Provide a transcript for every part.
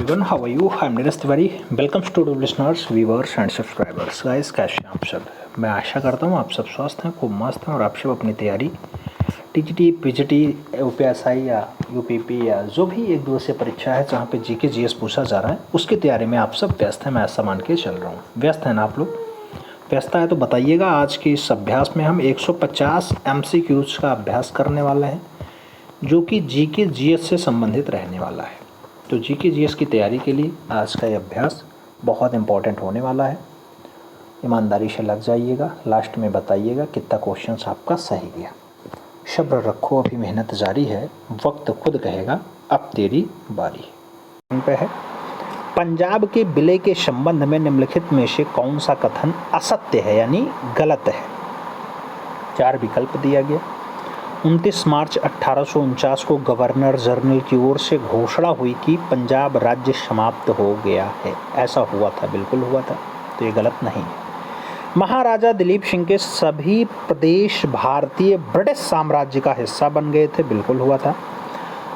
everyone, how are you? I'm Neeraj Tiwari. Welcome to listeners, viewers and subscribers. Guys, कैसे हैं आप सब? मैं आशा करता हूँ आप सब स्वस्थ हैं, खूब मस्त हैं और आप सब अपनी तैयारी टीजीटी, पीजीटी, यूपीएसआई या यूपीपी या जो भी एक दिवसीय परीक्षा है जहाँ पे जीके जीएस पूछा जा रहा है उसकी तैयारी में आप सब व्यस्त हैं। मैं ऐसा मान के चल रहा हूँ। व्यस्त हैं ना आप लोग? व्यस्त है तो बताइएगा। आज के इस अभ्यास में हम 150 MCQs का अभ्यास करने वाले हैं जो कि जीके जीएस से संबंधित रहने वाला है। तो जीके जीएस की तैयारी के लिए आज का ये अभ्यास बहुत इम्पॉर्टेंट होने वाला है। ईमानदारी से लग जाइएगा, लास्ट में बताइएगा कितना क्वेश्चंस आपका सही गया। सब्र रखो, अभी मेहनत जारी है, वक्त खुद कहेगा अब तेरी बारी। पे है, पंजाब के विलय के संबंध में निम्नलिखित में से कौन सा कथन असत्य है यानी गलत है? 4 विकल्प दिया गया। 29 मार्च 1849 को गवर्नर जनरल की ओर से घोषणा हुई कि पंजाब राज्य समाप्त हो गया है। ऐसा हुआ था? बिल्कुल हुआ था, तो ये गलत नहीं है। महाराजा दिलीप सिंह के सभी प्रदेश भारतीय ब्रिटिश साम्राज्य का हिस्सा बन गए थे। बिल्कुल हुआ था।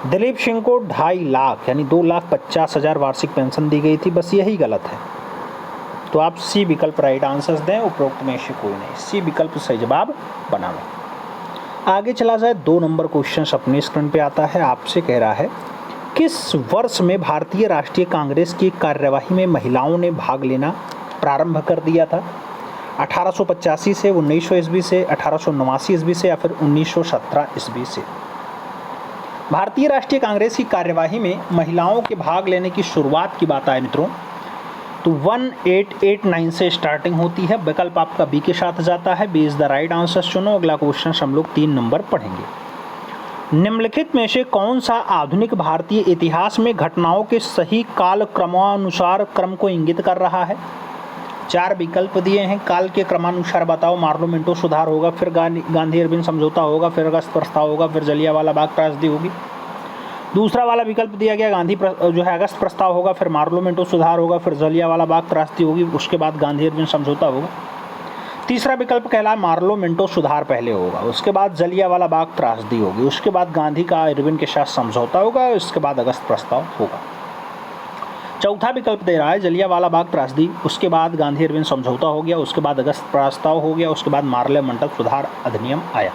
दिलीप सिंह को 2.5 लाख यानी 2,50,000 वार्षिक पेंशन दी गई थी। बस यही गलत है। तो आप सी विकल्प राइट आंसर्स दें, उपरोक्त में से कोई नहीं। सी विकल्प सही जवाब बनाओ। आगे चला जाए, 2 नंबर क्वेश्चन अपनी स्क्रीन पे आता है। आपसे कह रहा है किस वर्ष में भारतीय राष्ट्रीय कांग्रेस की कार्यवाही में महिलाओं ने भाग लेना प्रारंभ कर दिया था? 1885 से, 1900 ईस्वी से, 1889 ईस्वी से या फिर 1917 ईस्वी से? भारतीय राष्ट्रीय कांग्रेस की कार्यवाही में महिलाओं के भाग लेने की शुरुआत की बात आए मित्रों तो 1889 से स्टार्टिंग होती है। विकल्प आपका बी के साथ जाता है। B is the right answer चुनो। अगला क्वेश्चन हम लोग 3 नंबर पढ़ेंगे। निम्नलिखित में से कौन सा आधुनिक भारतीय इतिहास में घटनाओं के सही काल क्रमानुसार क्रम को इंगित कर रहा है? 4 विकल्प दिए हैं। काल के क्रमानुसार बताओ। मार्लो मिंटो सुधार होगा, फिर गांधी अरविंद समझौता होगा, फिर अगस्त प्रस्ताव होगा, फिर जलियांवाला बाग त्रासदी होगी। दूसरा वाला विकल्प दिया गया अगस्त प्रस्ताव होगा, फिर मार्लो मिंटो सुधार होगा, फिर जलियांवाला बाग त्रासदी होगी, उसके बाद गांधी अरविंद समझौता होगा। तीसरा विकल्प कहलाए मार्लो मिंटो सुधार पहले होगा, उसके बाद जलियांवाला बाग त्रासदी होगी, उसके बाद गांधी का अरविंद के साथ समझौता होगा, उसके बाद अगस्त प्रस्ताव होगा। चौथा विकल्प दे रहा है जलियांवाला बाग त्रासदी, उसके बाद गांधी अरविंद समझौता हो गया, उसके बाद अगस्त प्रस्ताव हो गया, उसके बाद मार्लो मिंटो सुधार अधिनियम आया।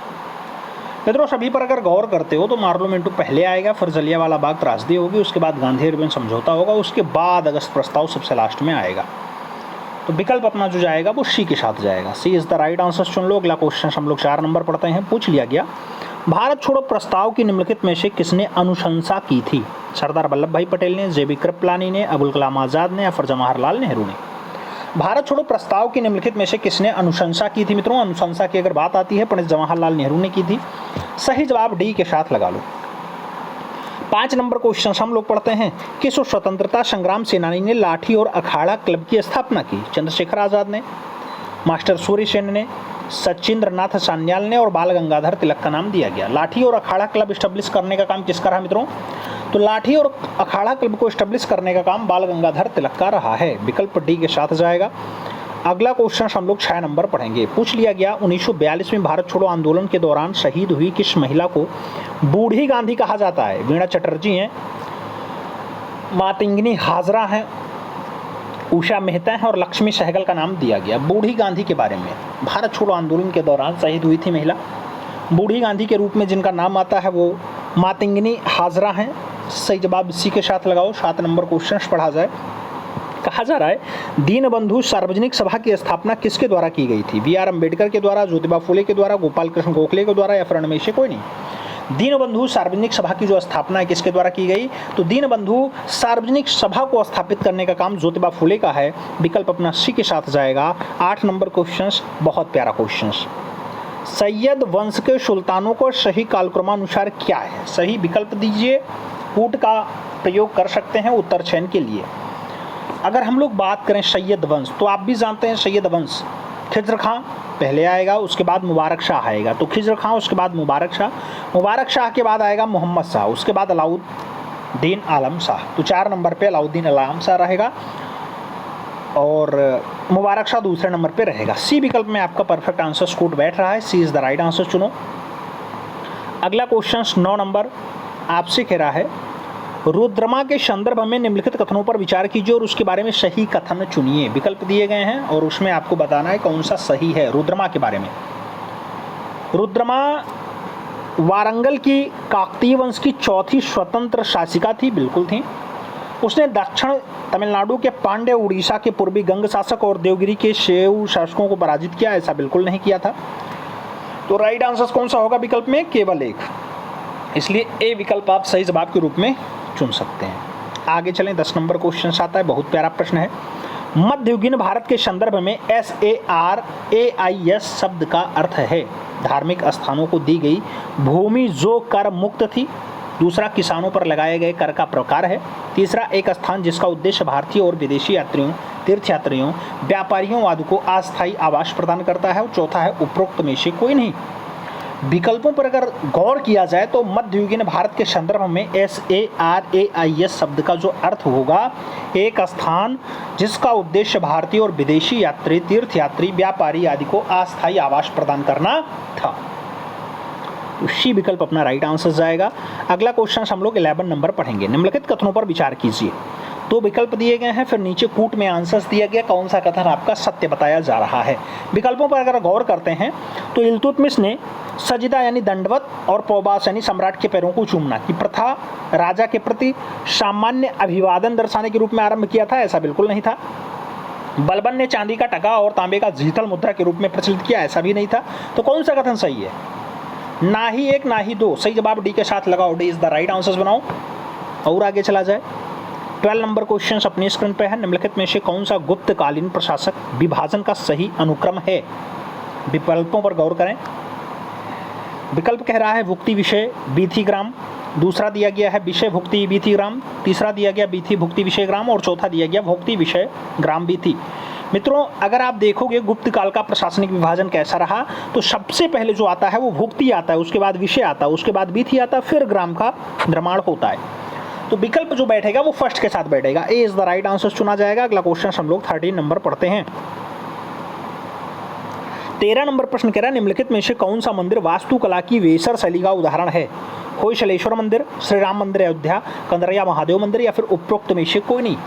मित्रों सभी पर अगर गौर करते हो तो मार्लो मिंटो पहले आएगा, फिर जलियांवाला बाग त्रासदी होगी, उसके बाद गांधी अरविंद समझौता होगा, उसके बाद अगस्त प्रस्ताव सबसे लास्ट में आएगा। तो विकल्प अपना जो जाएगा वो सी के साथ जाएगा। सी इज द राइट आंसर चुन लो। अगला क्वेश्चन हम लोग 4 नंबर पढ़ते हैं। पूछ लिया गया भारत छोड़ो प्रस्ताव की निम्नलिखित में से किसने अनुशंसा की थी? सरदार वल्लभ भाई पटेल ने, जे बी कृपलानी ने, अबुल कलाम आज़ाद ने या फिर जवाहरलाल नेहरू ने? भारत छोड़ो प्रस्ताव की निम्नलिखित में से किसने अनुशंसा की थी? मित्रों अनुशंसा की अगर बात आती है पंडित जवाहरलाल नेहरू ने की थी। सही जवाब डी के साथ लगा लो। 5 नंबर क्वेश्चन हम लोग पढ़ते हैं। किस स्वतंत्रता संग्राम सेनानी ने लाठी और अखाड़ा क्लब की स्थापना की? चंद्रशेखर आजाद ने, मास्टर सूर्य सेन ने, सचिंद्र नाथ सान्याल ने और बाल गंगाधर तिलक का नाम दिया गया। लाठी और अखाड़ा क्लब स्टैब्लिश करने का काम किसका रहा मित्रों? तो लाठी और अखाड़ा क्लब को स्टैब्लिश करने का काम बाल गंगाधर तिलक का रहा है। विकल्प डी के साथ जाएगा। अगला क्वेश्चन हम लोग 6 नंबर पढ़ेंगे। पूछ लिया गया 1942 में भारत छोड़ो आंदोलन के दौरान शहीद हुई किस महिला को बूढ़ी गांधी कहा जाता है? वीणा चटर्जी हैं, मातंगिनी हाजरा हैं, उषा मेहता हैं और लक्ष्मी सहगल का नाम दिया गया। बूढ़ी गांधी के बारे में, भारत छोड़ो आंदोलन के दौरान शहीद हुई थी महिला बूढ़ी गांधी के रूप में जिनका नाम आता है वो मातंगिनी हाजरा हैं। सही जवाब सी के साथ लगाओ। 7 नंबर क्वेश्चन पढ़ा जाए। कहा जा रहा है दीनबंधु सार्वजनिक सभा की स्थापना किसके द्वारा की गई थी? बी आर अम्बेडकर के द्वारा, ज्योतिबा फुले के द्वारा, गोपाल कृष्ण गोखले के द्वारा या फिर इनमें से कोई नहीं? दीनबंधु सार्वजनिक सभा की जो स्थापना है किसके द्वारा की गई? तो दीनबंधु सार्वजनिक सभा को स्थापित करने का काम ज्योतिबा फुले का है। विकल्प अपना सी के साथ जाएगा। 8 नंबर क्वेश्चन बहुत प्यारा क्वेश्चन। सैयद वंश के सुल्तानों को सही कालक्रमानुसार क्या है? सही विकल्प दीजिए। कूट का प्रयोग कर सकते हैं उत्तर चयन के लिए। अगर हम लोग बात करें सैयद वंश तो आप भी जानते हैं सैयद वंश खिज्र खां पहले आएगा, उसके बाद मुबारक शाह आएगा। तो खिज्र खां उसके बाद मुबारक शाह के बाद आएगा मोहम्मद शाह, उसके बाद अलाउद्दीन आलम शाह। तो 4 नंबर पे अलाउद्दीन आलम शाह रहेगा और मुबारक शाह दूसरे नंबर पे रहेगा। सी विकल्प में आपका परफेक्ट आंसर स्कूट बैठ रहा है। सी इज द राइट आंसर चुनो। अगला क्वेश्चन 9 नंबर आपसे कह रहा है रुद्रमा के संदर्भ में निम्नलिखित कथनों पर विचार कीजिए और उसके बारे में सही कथन चुनिए। विकल्प दिए गए हैं और उसमें आपको बताना है कौन सा सही है। रुद्रमा के बारे में, रुद्रमा वारंगल की काकतीय वंश की चौथी स्वतंत्र शासिका थी, बिल्कुल थी। उसने दक्षिण तमिलनाडु के पांड्य, उड़ीसा के पूर्वी गंग शासक और देवगिरी के शैव शासकों को पराजित किया, ऐसा बिल्कुल नहीं किया था। तो राइट आंसर कौन सा होगा विकल्प में? केवल एक, इसलिए ए विकल्प आप सही जवाब के रूप में चुन सकते हैं। आगे चलें, 10 नंबर क्वेश्चन आता है, बहुत प्यारा प्रश्न है। मध्ययुगीन भारत के संदर्भ में SARAIS शब्द का अर्थ है धार्मिक स्थानों को दी गई भूमि जो कर मुक्त थी। दूसरा, किसानों पर लगाए गए कर का प्रकार है। तीसरा, एक स्थान जिसका उद्देश्य भारतीय और विदेशी यात्रियों, तीर्थयात्रियों, व्यापारियों आदि को अस्थायी आवास प्रदान करता है। और चौथा है उपरोक्त में से कोई नहीं। विकल्पों पर अगर गौर किया जाए तो मध्ययुगीन भारत के संदर्भ में SARAIS शब्द का जो अर्थ होगा, एक स्थान जिसका उद्देश्य भारतीय और विदेशी यात्री, तीर्थयात्री, व्यापारी आदि को अस्थायी आवास प्रदान करना था। सी विकल्प अपना राइट आंसर जाएगा। अगला क्वेश्चन हम लोग 11 नंबर पढ़ेंगे। निम्नलिखित कथनों पर विचार कीजिए। दो विकल्प दिए गए हैं, फिर नीचे कूट में आंसर्स दिया गया, कौन सा कथन आपका सत्य बताया जा रहा है। विकल्पों पर अगर गौर करते हैं तो इल्तुतमिश ने सजदा यानी दंडवत और पौबास यानी सम्राट के पैरों को चूमना की प्रथा राजा के प्रति सामान्य अभिवादन दर्शाने के रूप में आरंभ किया था, ऐसा बिल्कुल नहीं था। बलबन ने चांदी का टका और तांबे का जीतल मुद्रा के रूप में प्रचलित किया, ऐसा भी नहीं था। तो कौन सा कथन सही है? ना ही एक ना ही दो। सही जवाब डी के साथ लगाओ, D is the right answer बनाओ और आगे चला जाए। 12 नंबर क्वेश्चन अपनी स्क्रीन पे है। निम्नलिखित में से कौन सा गुप्तकालीन प्रशासक विभाजन का सही अनुक्रम है? विकल्पों पर गौर करें। विकल्प कह रहा है भुक्ति विषय बीथी ग्राम, दूसरा दिया गया है विषय भुक्ति बीथी ग्राम, तीसरा दिया गया बीथी भुक्ति विषय ग्राम और चौथा दिया गया भुक्ति विषय ग्राम बीथी। मित्रों, अगर आप देखोगे गुप्त काल का प्रशासनिक विभाजन कैसा रहा, तो सबसे पहले जो आता है वो भुक्ति आता है, उसके बाद विषय आता है, उसके बाद बीथी आता है, फिर ग्राम का निर्माण होता है। तो विकल्प जो बैठेगा वो फर्स्ट के साथ बैठेगा, ए इज द राइट आंसर चुना जाएगा। अगला क्वेश्चन हम लोग 13 नंबर पढ़ते हैं। 13 नंबर प्रश्न कह रहा है निम्नलिखित में से कौन सा मंदिर वास्तुकला की वेसर शैली का उदाहरण है? होयसलेश्वर मंदिर, श्री राम मंदिर अयोध्या, कंदरिया महादेव मंदिर या फिर उपरोक्त में से कोई नहीं।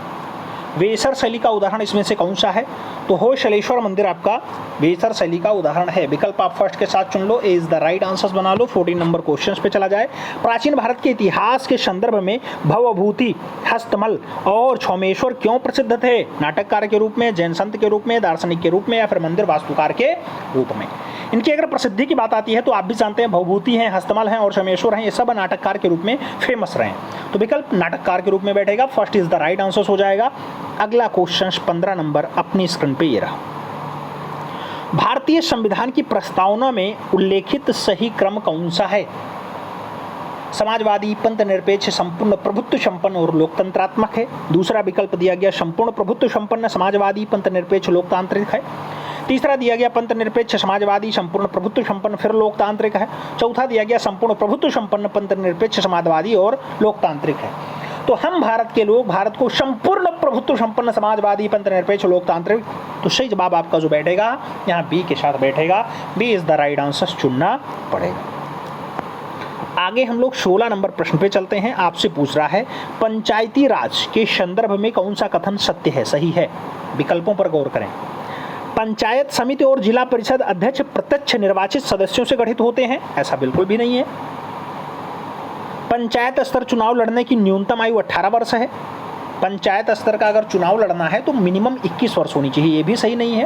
वेसर शैली का उदाहरण इसमें से कौन सा है? तो होयसलेश्वर मंदिर आपका वेसर शैली का उदाहरण है। विकल्प आप फर्स्ट के साथ चुन लो, ए इज द राइट आंसर बना लो। 14 नंबर क्वेश्चन पे चला जाए। प्राचीन भारत के इतिहास के संदर्भ में भवभूति, हस्तमल और छौमेश्वर क्यों प्रसिद्ध थे? नाटककार के रूप में, जैन संत के रूप में, दार्शनिक के रूप में या फिर मंदिर वास्तुकार के रूप में? इनकी अगर प्रसिद्धि की बात आती है तो आप भी जानते हैं भवभूति हैं, हस्तमल हैं और छौमेश्वर हैं, ये सब नाटककार के रूप में फेमस रहे हैं। तो विकल्प नाटककार के रूप में बैठेगा, first is the right answer हो जाएगा। अगला क्वेश्चन 15 नंबर अपनी स्क्रीन पे ये रहा। भारतीय संविधान की प्रस्तावना में उल्लेखित सही क्रम कौन सा है? समाजवादी, पंथ निरपेक्ष, संपूर्ण प्रभुत्व संपन्न और लोकतंत्रात्मक है। दूसरा विकल्प दिया गया संपूर्ण प्रभुत्व संपन्न, समाजवादी, पंथ निरपेक्ष, लोकतांत्रिक है। तीसरा दिया गया पंथ निरपेक्ष, समाजवादी, संपूर्ण प्रभुत्व संपन्न फिर लोकतांत्रिक है। चौथा दिया गया संपूर्ण प्रभुत्व संपन्न, पंथ निरपेक्ष, समाजवादी और लोकतांत्रिक है। तो हम भारत के लोग भारत को संपूर्ण प्रभुत्व संपन्न, समाजवादी, पंथ निरपेक्ष, लोकतांत्रिक, तो सही जवाब आपका जो बैठेगा यहाँ बी के साथ बैठेगा, B is the right answer चुनना पड़ेगा। आगे हम लोग 16 नंबर प्रश्न पे चलते हैं। आपसे पूछ रहा है पंचायती राज के संदर्भ में कौन सा कथन सत्य है, सही है? विकल्पों पर गौर करें। पंचायत समिति और जिला परिषद अध्यक्ष प्रत्यक्ष निर्वाचित सदस्यों से गठित होते हैं, ऐसा बिल्कुल भी नहीं है। पंचायत स्तर चुनाव लड़ने की न्यूनतम आयु 18 वर्ष है। पंचायत स्तर का अगर चुनाव लड़ना है तो मिनिमम 21 वर्ष होनी चाहिए, ये भी सही नहीं है।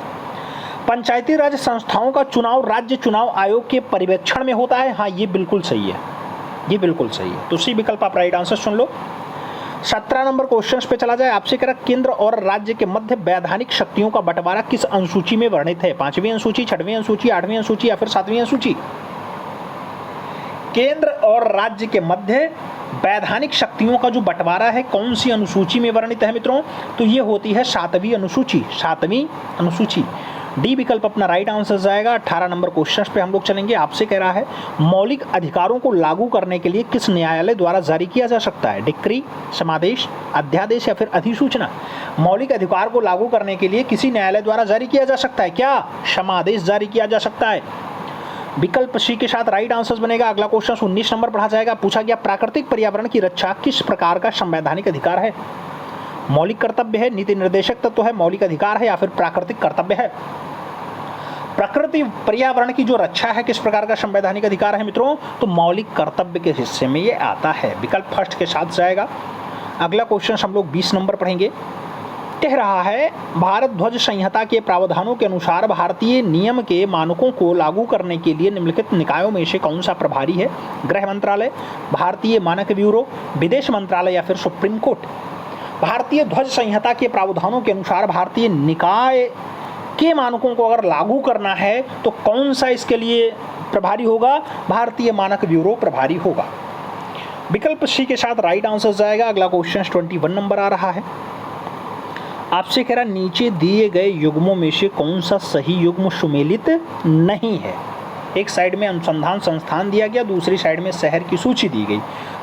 पंचायती राज संस्थाओं का चुनाव राज्य चुनाव आयोग के पर्यवेक्षण में होता है, हाँ ये बिल्कुल सही है, ये बिल्कुल सही है। तो सी विकल्प आप राइट आंसर सुन लो। 17 नंबर क्वेश्चन पे चला जाए। आपसे कह रहा केंद्र और राज्य के मध्य वैधानिक शक्तियों का बंटवारा किस अनुसूची में वर्णित है? 5वीं अनुसूची, 6वीं अनुसूची, 8वीं अनुसूची या फिर 7वीं अनुसूची? केंद्र और राज्य के मध्य वैधानिक शक्तियों का जो बंटवारा है कौन सी अनुसूची में वर्णित है मित्रों? तो ये होती है 7वीं अनुसूची, 7वीं अनुसूची। डी विकल्प अपना राइट आंसर जाएगा। 18 नंबर क्वेश्चन पे हम लोग चलेंगे। आपसे कह रहा है मौलिक अधिकारों को लागू करने के लिए किस न्यायालय द्वारा जारी किया जा सकता है? डिक्री, समादेश, अध्यादेश या फिर अधिसूचना? मौलिक अधिकार को लागू करने के लिए किसी न्यायालय द्वारा जारी किया जा सकता है क्या? समादेश जारी किया जा सकता है। विकल्प सी के साथ राइट आंसर बनेगा। अगला क्वेश्चन 19 नंबर पढ़ा जाएगा। पूछा गया प्राकृतिक पर्यावरण की रक्षा किस प्रकार का संवैधानिक अधिकार है? मौलिक कर्तव्य है, नीति निर्देशक तत्व है, मौलिक अधिकार है या फिर प्राकृतिक कर्तव्य है? प्रकृति पर्यावरण की जो रक्षा है किस प्रकार का संवैधानिक अधिकार है मित्रों? तो मौलिक कर्तव्य के हिस्से में ये आता है, विकल्प फर्स्ट के साथ जाएगा। अगला क्वेश्चन हम लोग 20 नंबर पढ़ेंगे। कह रहा है भारत ध्वज संहिता के प्रावधानों के अनुसार भारतीय नियम के मानकों को लागू करने के लिए निम्नलिखित निकायों में से कौन सा प्रभारी है? गृह मंत्रालय, भारतीय मानक ब्यूरो, विदेश मंत्रालय या फिर सुप्रीम कोर्ट? भारतीय ध्वज संहिता के प्रावधानों के अनुसार भारतीय निकाय के मानकों को अगर लागू करना है तो कौन सा इसके लिए प्रभारी होगा? भारतीय मानक ब्यूरो प्रभारी होगा। विकल्प सी के साथ राइट आंसर जाएगा। अगला क्वेश्चन 21 नंबर आ रहा है। आपसे कह रहा नीचे दिए गए युग्मों में से कौन सा सही युग्म सुमेलित नहीं है? एक साइड में अनुसंधान संस्थान दिया गया, दूसरी साइड में शहर की सूची दी गई।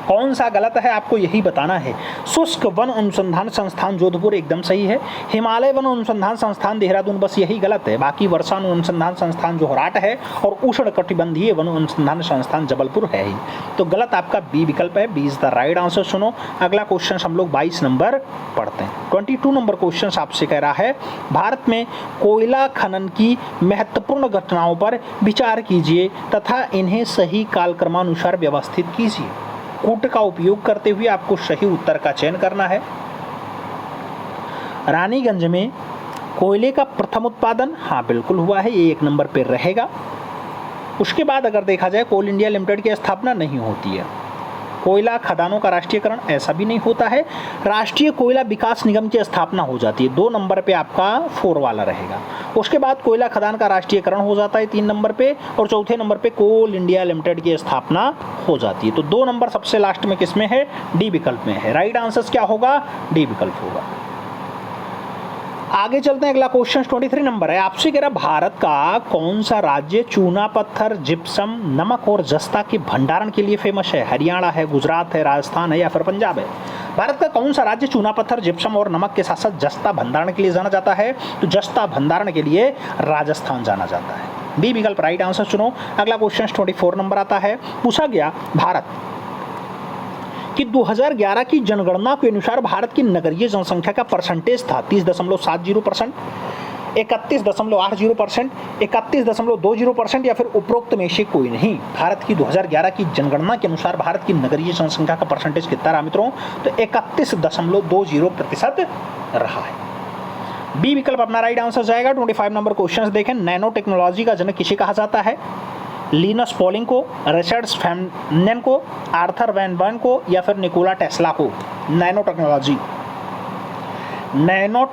कौन सा गलत है आपको यही बताना है। शुष्क वन अनुसंधान संस्थान जोधपुर एकदम सही है। हिमालय वन अनुसंधान संस्थान देहरादून बस यही गलत है। बाकी वर्षा अनुसंधान संस्थान जोरहाट है और उष्ण कटिबंधीय वन अनुसंधान संस्थान जबलपुर है ही। तो गलत आपका बी विकल्प है। B is the right answer. सुनो अगला क्वेश्चन हम लोग 22 नंबर पढ़ते हैं। 22 नंबर क्वेश्चन आपसे कह रहा है भारत में कोयला खनन की महत्वपूर्ण घटनाओं पर विचार कीजिए तथा इन्हें सही कालक्रमानुसार व्यवस्थित कीजिए। कूट का उपयोग करते हुए आपको सही उत्तर का चयन करना है। रानीगंज में कोयले का प्रथम उत्पादन, हाँ बिल्कुल हुआ है, ये 1 नंबर पर रहेगा। उसके बाद अगर देखा जाए कोल इंडिया लिमिटेड की स्थापना नहीं होती है। कोयला खदानों का राष्ट्रीयकरण, ऐसा भी नहीं होता है। राष्ट्रीय कोयला विकास निगम की स्थापना हो जाती है, 2 नंबर पे आपका 4 वाला रहेगा। उसके बाद कोयला खदान का राष्ट्रीयकरण हो जाता है 3 नंबर पे, और चौथे नंबर पे कोल इंडिया लिमिटेड की स्थापना हो जाती है। तो 2 नंबर सबसे लास्ट में किसमें है? डी विकल्प में है। राइट आंसर क्या होगा? डी विकल्प होगा। आगे चलते हैं। अगला क्वेश्चन 23 नंबर है। आपसे कह रहा भारत का कौन सा राज्य चूना पत्थर, जिप्सम, नमक और जस्ता के भंडारण के लिए फेमस है? हरियाणा है, गुजरात है, राजस्थान है या फिर पंजाब है? भारत का कौन सा राज्य चूना पत्थर, जिप्सम और नमक के साथ साथ जस्ता भंडारण के लिए जाना जाता है? तो जस्ता भंडारण के लिए राजस्थान जाना जाता है। बी विकल्प राइट आंसर। सुनो अगला क्वेश्चन 24 नंबर आता है। पूछा गया भारत कि 2011 की जनगणना के अनुसार भारत की नगरीय जनसंख्या का परसेंटेज था 30.70%, 31.80%, 31.20% या फिर उपरोक्त में से कोई नहीं। भारत की 2011 की जनगणना के अनुसार भारत की नगरीय जनसंख्या का परसेंटेज कितना रहा मित्रों? तो 31.20% रहा है। बी विकल्प अपना राइट आंसर जाएगा। 25 नंबर क्वेश्चन देखें। नैनो टेक्नोलॉजी का जनक किसे कहा जाता है? लिनस पॉलिंग को, रिचर्ड फेनमैन को, आर्थर वैन बर्न को या फिर निकोला टेस्ला को? नैनो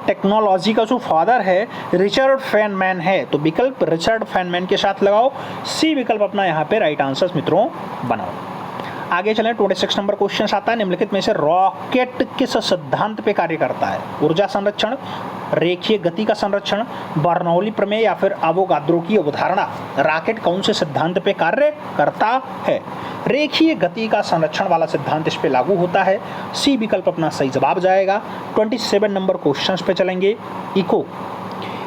टेक्नोलॉजी का जो फादर है रिचर्ड फेनमैन है, तो विकल्प रिचर्ड फेनमैन के साथ लगाओ। सी विकल्प अपना यहाँ पे राइट आंसर मित्रों बनाओ। आगे चलें। 26 नंबर क्वेश्चन आता है। निम्नलिखित में से रॉकेट किस सिद्धांत पे कार्य करता है? ऊर्जा संरक्षण, रेखीय गति का संरक्षण, बर्नौली प्रमेय या फिर अवोगाद्रो की अवधारणा? रॉकेट कौन से सिद्धांत पे कार्य करता है? रेखीय गति का संरक्षण वाला सिद्धांत इस पे लागू होता है। सी विकल्प अपना सही जवाब जाएगा। 27 नंबर क्वेश्चन पे चलेंगे।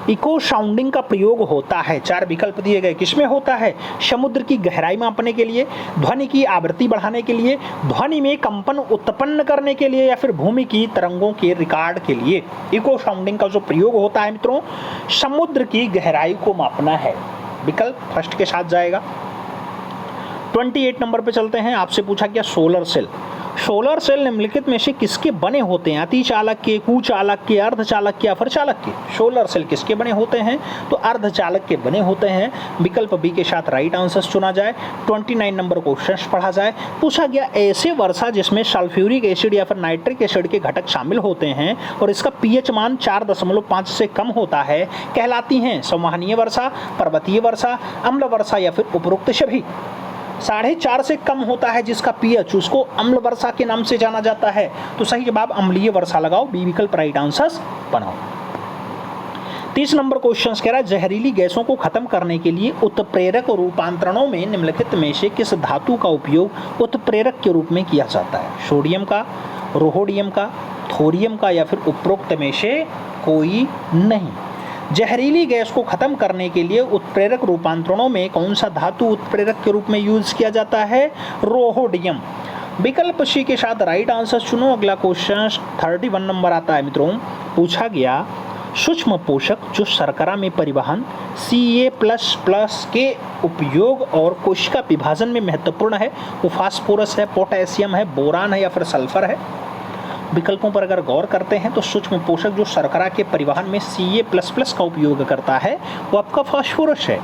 इको साउंडिंग का प्रयोग होता है, 4 विकल्प दिए गए, किसमें होता है? समुद्र की गहराई मापने के लिए, ध्वनि की आवृत्ति बढ़ाने के लिए, ध्वनि में कंपन उत्पन्न करने के लिए या फिर भूमि की तरंगों के रिकॉर्ड के लिए? इको साउंडिंग का जो प्रयोग होता है मित्रों, समुद्र की गहराई को मापना है। विकल्प फर्स्ट के साथ जाएगा। 28 नंबर पे चलते हैं। आपसे पूछा गया सोलर सेल निम्नलिखित में से किसके बने होते हैं? अतिचालक के, कुचालक के, अर्धचालक के या फिर चालक के? सोलर सेल किसके बने होते हैं? तो अर्धचालक के बने होते हैं। विकल्प बी के साथ राइट आंसर चुना जाए। 29 नंबर क्वेश्चन पढ़ा जाए। पूछा गया ऐसे वर्षा जिसमें सल्फ्यूरिक एसिड या फिर नाइट्रिक एसिड के घटक शामिल होते हैं और इसका पीएच मान 4.5 से कम होता है कहलाती हैं संवहनीय वर्षा, पर्वतीय वर्षा, अम्ल वर्षा या फिर उपरोक्त सभी? 4.5 से कम होता है जिसका पीएच, उसको अम्ल वर्षा के नाम से जाना जाता है। तो सही जवाब अम्लीय वर्षा लगाओ। बी विकल्प राइट आंसर बनाओ। 30 नंबर क्वेश्चन कह रहा है जहरीली गैसों को खत्म करने के लिए उत्प्रेरक रूपांतरणों में निम्नलिखित में से किस धातु का उपयोग उत्प्रेरक के रूप में किया जाता है? सोडियम का, रोहोडियम का, थोरियम का या फिर उपरोक्त में से कोई नहीं? जहरीली गैस को खत्म करने के लिए उत्प्रेरक रूपांतरणों में कौन सा धातु उत्प्रेरक के रूप में यूज किया जाता है? रोहोडियम। विकल्प सी के साथ राइट आंसर चुनो। अगला क्वेश्चन 31 नंबर आता है मित्रों। पूछा गया सूक्ष्म पोषक जो शर्करा में परिवहन Ca++ के उपयोग और कोशिका विभाजन में महत्वपूर्ण है, वो फास्फोरस है, पोटेशियम है, बोरान है या फिर सल्फर है? विकल्पों पर अगर गौर करते हैं तो सूक्ष्म पोषक जो शर्करा के परिवहन में Ca++ का उपयोग करता है वो आपका फास्फोरस है।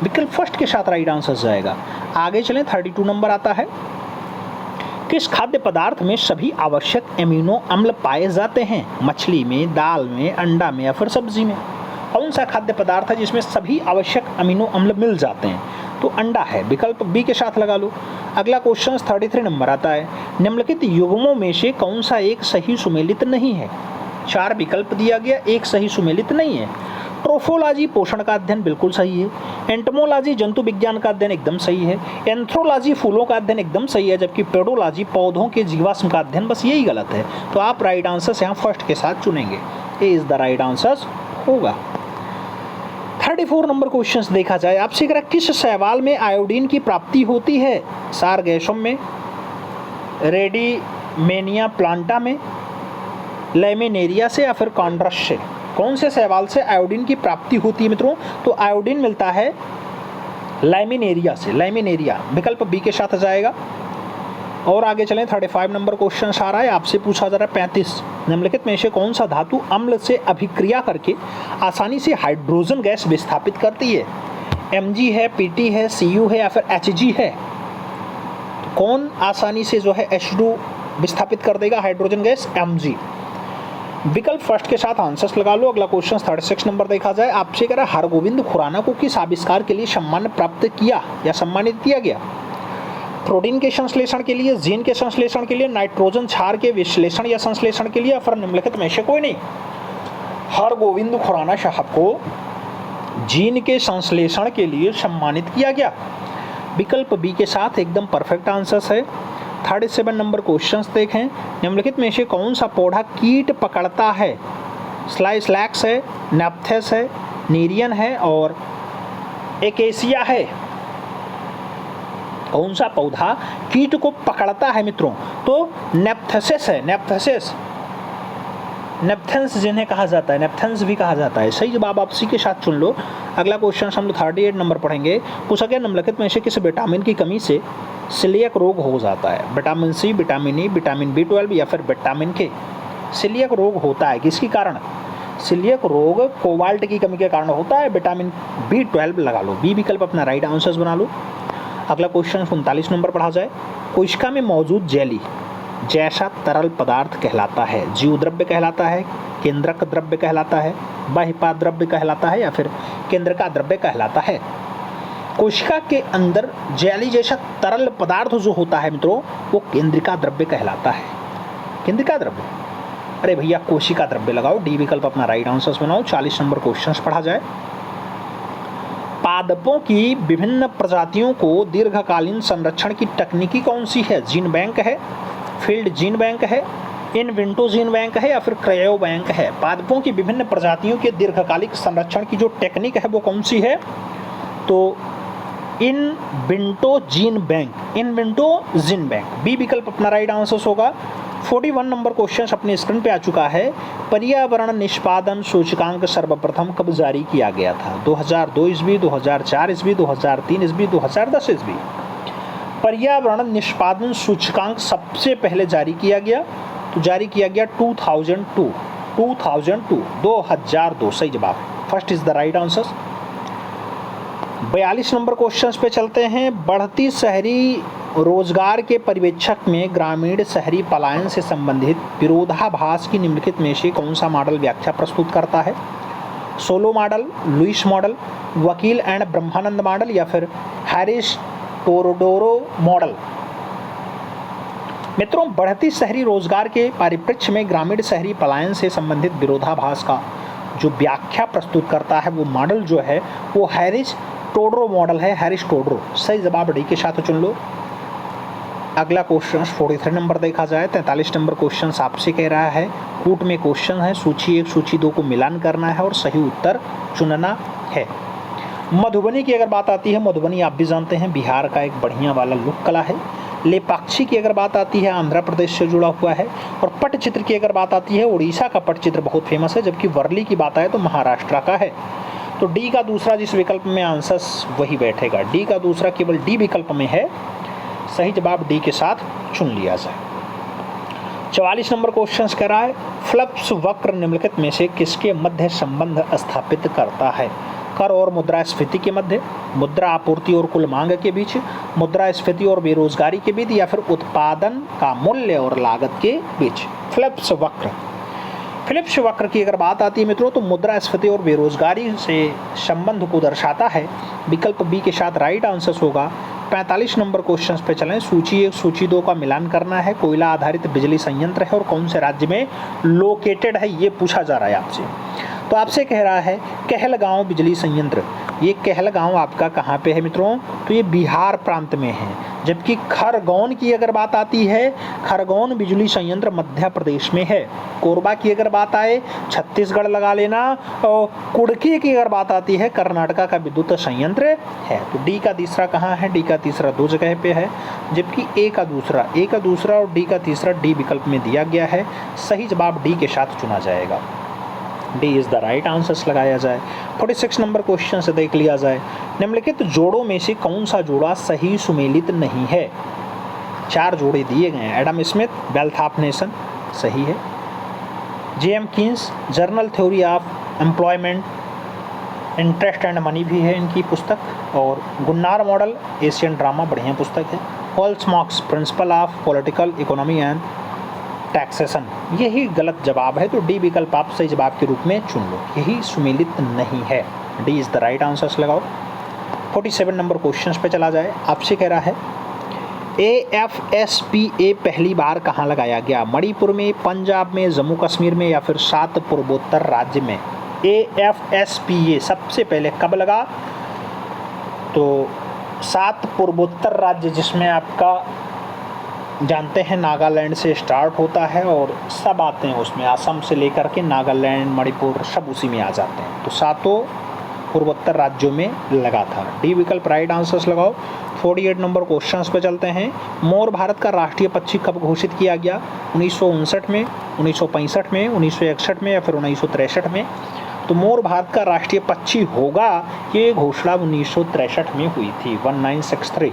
विकल्प फर्स्ट के साथ राइट आंसर जाएगा। आगे चलें, 32 नंबर आता है। किस खाद्य पदार्थ में सभी आवश्यक एमिनो अम्ल पाए जाते हैं? मछली में, दाल में, अंडा में या फिर सब्जी में? कौन सा खाद्य पदार्थ है जिसमें सभी आवश्यक अमीनो अम्ल मिल जाते हैं? तो अंडा है। विकल्प बी के साथ लगा लो। अगला क्वेश्चन 33 नंबर आता है। निम्नलिखित युग्मों में से कौन सा एक सही सुमेलित नहीं है? 4 विकल्प दिया गया, एक सही सुमेलित नहीं है। ट्रोफोलॉजी पोषण का अध्ययन बिल्कुल सही है। एंटमोलॉजी जंतु विज्ञान का अध्ययन एकदम सही है। एंथ्रोलॉजी फूलों का अध्ययन एकदम सही है, जबकि पेडोलॉजी पौधों के जीवाश्म का अध्ययन बस यही गलत है। तो आप राइट आंसर यहाँ फर्स्ट के साथ चुनेंगे। ए इज द राइट आंसर होगा। 34 नंबर क्वेश्चन देखा जाए आपसे, कह किस शैवाल में आयोडीन की प्राप्ति होती है? सारगैसम में, रेडिमेनिया प्लांटा में, लैमिनेरिया से या फिर कॉन्ड्रस से? कौन से शैवाल से आयोडीन की प्राप्ति होती है मित्रों? तो आयोडीन मिलता है लैमिनेरिया से। लैमिनेरिया विकल्प बी के साथ जाएगा। और आगे चलें, 35 नंबर क्वेश्चन आ रहा है, आपसे पूछा जा रहा है 35। निम्नलिखित में से कौन सा धातु अम्ल से अभिक्रिया करके आसानी से हाइड्रोजन गैस विस्थापित करती है? Mg है, Pt है, Cu है या फिर Hg है? कौन आसानी से जो है H2 विस्थापित कर देगा हाइड्रोजन गैस? Mg। विकल्प फर्स्ट के साथ आंसर्स लगा लो। अगला क्वेश्चन 36 नंबर देखा जाए आपसे, कह रहा है हरगोविंद खुराना को किस आविष्कार के लिए सम्मान प्राप्त किया या सम्मानित किया गया? प्रोटीन के संश्लेषण के लिए, जीन के संश्लेषण के लिए, नाइट्रोजन क्षार के विश्लेषण या संश्लेषण के लिए या फिर निम्नलिखित में से कोई नहीं? हरगोविंद खुराना साहब को जीन के संश्लेषण के लिए सम्मानित किया गया। विकल्प बी के साथ एकदम परफेक्ट आंसर्स है। 37 नंबर क्वेश्चंस देखें। निम्नलिखित में से कौन सा पौधा कीट पकड़ता है? स्लाइसलैक्स है, नेप्थेस है, नीरियन है और एकेसिया है? कौन सा पौधा कीट को पकड़ता है मित्रों? तो नेप्थेसिस है। नेप्थेसिस, नेप्थेंस जिन्हें कहा जाता है, नेप्थेंस भी कहा जाता है। सही जवाब आप सी के साथ चुन लो। अगला क्वेश्चन हम लोग 38 नंबर पढ़ेंगे। पूछा गया निम्नलिखित में से किस विटामिन की कमी से सीलियक रोग हो जाता है? Vitamin C, vitamin E, vitamin B12 या फिर विटामिन के? सीलियक रोग होता है किसके कारण? सीलियक रोग कोबाल्ट की कमी के कारण होता है। विटामिन B12 लगा लो। बी विकल्प अपना राइट आंसर्स बना लो। अगला क्वेश्चन 39 नंबर पढ़ा जाए। कोशिका में मौजूद जेली जैसा तरल पदार्थ कहलाता है? जीव द्रव्य कहलाता है, केंद्रक द्रव्य कहलाता है, बहिपाद द्रव्य कहलाता है या फिर केंद्रका द्रव्य कहलाता है? कोशिका के अंदर जेली जैसा तरल पदार्थ जो होता है मित्रों वो केंद्रिका द्रव्य कहलाता है। केंद्रिका द्रव्य, अरे भैया कोशिका द्रव्य लगाओ। डी विकल्प अपना राइट आंसर्स बनाओ। 40 नंबर क्वेश्चन पढ़ा जाए। पादपों की विभिन्न प्रजातियों को दीर्घकालीन संरक्षण की तकनीकी कौन सी है? जीन बैंक है, फील्ड जीन बैंक है, इन विंटो जीन बैंक है या फिर क्रायो बैंक है? पादपों की विभिन्न प्रजातियों के दीर्घकालिक संरक्षण की जो टेक्निक है वो कौन सी है? तो इन विंटो जीन बैंक, इन विंटो जीन बैंक। बी विकल्प अपना राइट आंसर होगा। 41 नंबर क्वेश्चन अपने स्क्रीन पे आ चुका है। पर्यावरण निष्पादन सूचकांक सर्वप्रथम कब जारी किया गया था? 2002 ईस्वी, 2004 ईस्वी, 2003 ईस्वी, 2010 ईस्वी? पर्यावरण निष्पादन सूचकांक सबसे पहले जारी किया गया, तो जारी किया गया 2002। 2002 सही जवाब, first is the right answer. 42 number question पे चलते हैं। बढ़ती शहरी रोजगार के पर्यवेक्षक में ग्रामीण शहरी पलायन से संबंधित विरोधाभास की निम्नलिखित में से कौन सा मॉडल व्याख्या प्रस्तुत करता है? सोलो मॉडल, लुइस मॉडल, वकील एंड ब्रह्मानंद मॉडल या फिर हैरिस टोरोडोरो मॉडल? मित्रों, बढ़ती शहरी रोजगार के परिप्रेक्ष्य में ग्रामीण शहरी पलायन से संबंधित विरोधाभास का जो व्याख्या प्रस्तुत करता है वो मॉडल जो है वो हैरिस टोडरो मॉडल है। हैरिस टोडरो सही जवाब डी के साथ चुन लो। अगला क्वेश्चन 43 नंबर देखा जाए। 43 नंबर क्वेश्चन आपसे कह रहा है, कूट में क्वेश्चन है, सूची 1 सूची 2 को मिलान करना है और सही उत्तर चुनना है। मधुबनी की अगर बात आती है, मधुबनी आप भी जानते हैं बिहार का एक बढ़िया वाला लोक कला है। लेपाक्षी की अगर बात आती है, आंध्र प्रदेश से जुड़ा हुआ है। और पटचित्र की अगर बात आती है, उड़ीसा का पटचित्र बहुत फेमस है, जबकि वर्ली की बात आए तो महाराष्ट्र का है। तो डी का दूसरा जिस विकल्प में आंसर वही बैठेगा, डी का दूसरा केवल डी विकल्प में है, सही जवाब डी के साथ चुन लिया जाए। 44 नंबर क्वेश्चन कह रहा है, फ्लप्स वक्र निम्नलिखित में से किसके मध्य संबंध स्थापित करता है? कर और मुद्रास्फीति के मध्य, मुद्रा आपूर्ति और कुल मांग के बीच, मुद्रास्फीति और बेरोजगारी के बीच, या फिर उत्पादन का मूल्य और लागत के बीच। फिलिप्स वक्र, फिलिप्स वक्र की अगर बात आती है मित्रों तो मुद्रास्फीति और बेरोजगारी से संबंध को दर्शाता है। विकल्प बी के साथ राइट आंसर होगा। 45 नंबर क्वेश्चन पे चलें। सूची 1 सूची 2 का मिलान करना है। कोयला आधारित बिजली संयंत्र है और कौन से राज्य में लोकेटेड है, ये पूछा जा रहा है आपसे। तो आपसे कह रहा है कहलगांव बिजली संयंत्र। ये कहलगांव आपका कहाँ पे है मित्रों? तो ये बिहार प्रांत में है। जबकि खरगोन की अगर बात आती है, खरगोन बिजली संयंत्र मध्य प्रदेश में है। कोरबा की अगर बात आए छत्तीसगढ़ लगा लेना। और कुड़की की अगर बात आती है कर्नाटका का विद्युत संयंत्र है। तो डी का तीसरा कहाँ है? डी का तीसरा 2 जगह पे है, जबकि ए का दूसरा और डी का तीसरा डी विकल्प में दिया गया है। सही जवाब डी के साथ चुना जाएगा। D is the right answers लगाया जाए। 46 नंबर क्वेश्चन से देख लिया जाए। निम्नलिखित जोड़ों में से कौन सा जोड़ा सही सुमेलित नहीं है? 4 जोड़े दिए गए हैं। Adam Smith, wealth of nation सही है। JM Keynes, journal theory of employment, interest and money भी है इनकी पुस्तक। और गुन्नार मॉडल, एशियन ड्रामा, बढ़िया पुस्तक है। Halls marks, principle of political economy and taxation, यही गलत जवाब है। तो डी विकल्प आप सही जवाब के रूप में चुन लो, यही सुमेलित नहीं है। D is the right answers लगाओ। 47 नंबर क्वेश्चन पे चला जाए। आपसे कह रहा है AFSPA पहली बार कहाँ लगाया गया? मणिपुर में, पंजाब में, जम्मू कश्मीर में, या फिर 7 पूर्वोत्तर राज्य में? AFSPA सबसे पहले कब लगा? तो 7 पूर्वोत्तर राज्य, जिसमें आपका जानते हैं नागालैंड से स्टार्ट होता है और सब आते हैं उसमें, असम से लेकर के नागालैंड, मणिपुर सब उसी में आ जाते हैं। तो 7 पूर्वोत्तर राज्यों में लगा था। डी विकल्प राइट आंसर्स लगाओ। 48 नंबर क्वेश्चंस पे चलते हैं। मोर भारत का राष्ट्रीय पक्षी कब घोषित किया गया? 1959 में, 1965 में, 1961 में, या फिर 1963 में? तो मोर भारत का राष्ट्रीय पक्षी होगा, ये घोषणा 1963 में हुई थी, 1963।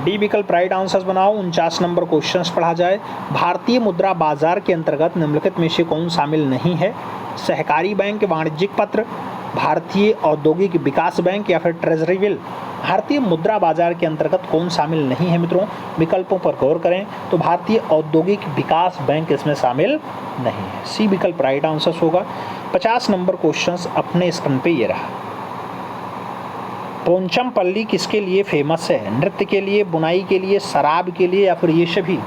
डी विकल्प राइट आंसर्स बनाओ। 49 नंबर क्वेश्चंस पढ़ा जाए। भारतीय मुद्रा बाजार के अंतर्गत निम्नलिखित में से कौन शामिल नहीं है? सहकारी बैंक, वाणिज्यिक पत्र, भारतीय औद्योगिक विकास बैंक, या फिर ट्रेजरी बिल? भारतीय मुद्रा बाजार के अंतर्गत कौन शामिल नहीं है मित्रों? विकल्पों पर गौर करें तो भारतीय औद्योगिक विकास बैंक इसमें शामिल नहीं है। सी विकल्प राइट आंसर होगा। 50 नंबर क्वेश्चंस अपने स्क्रीन पे ये रहा। पोंचमपल्ली किसके लिए फेमस है? नृत्य के लिए, बुनाई के लिए, शराब के लिए, या फिर ये सभी?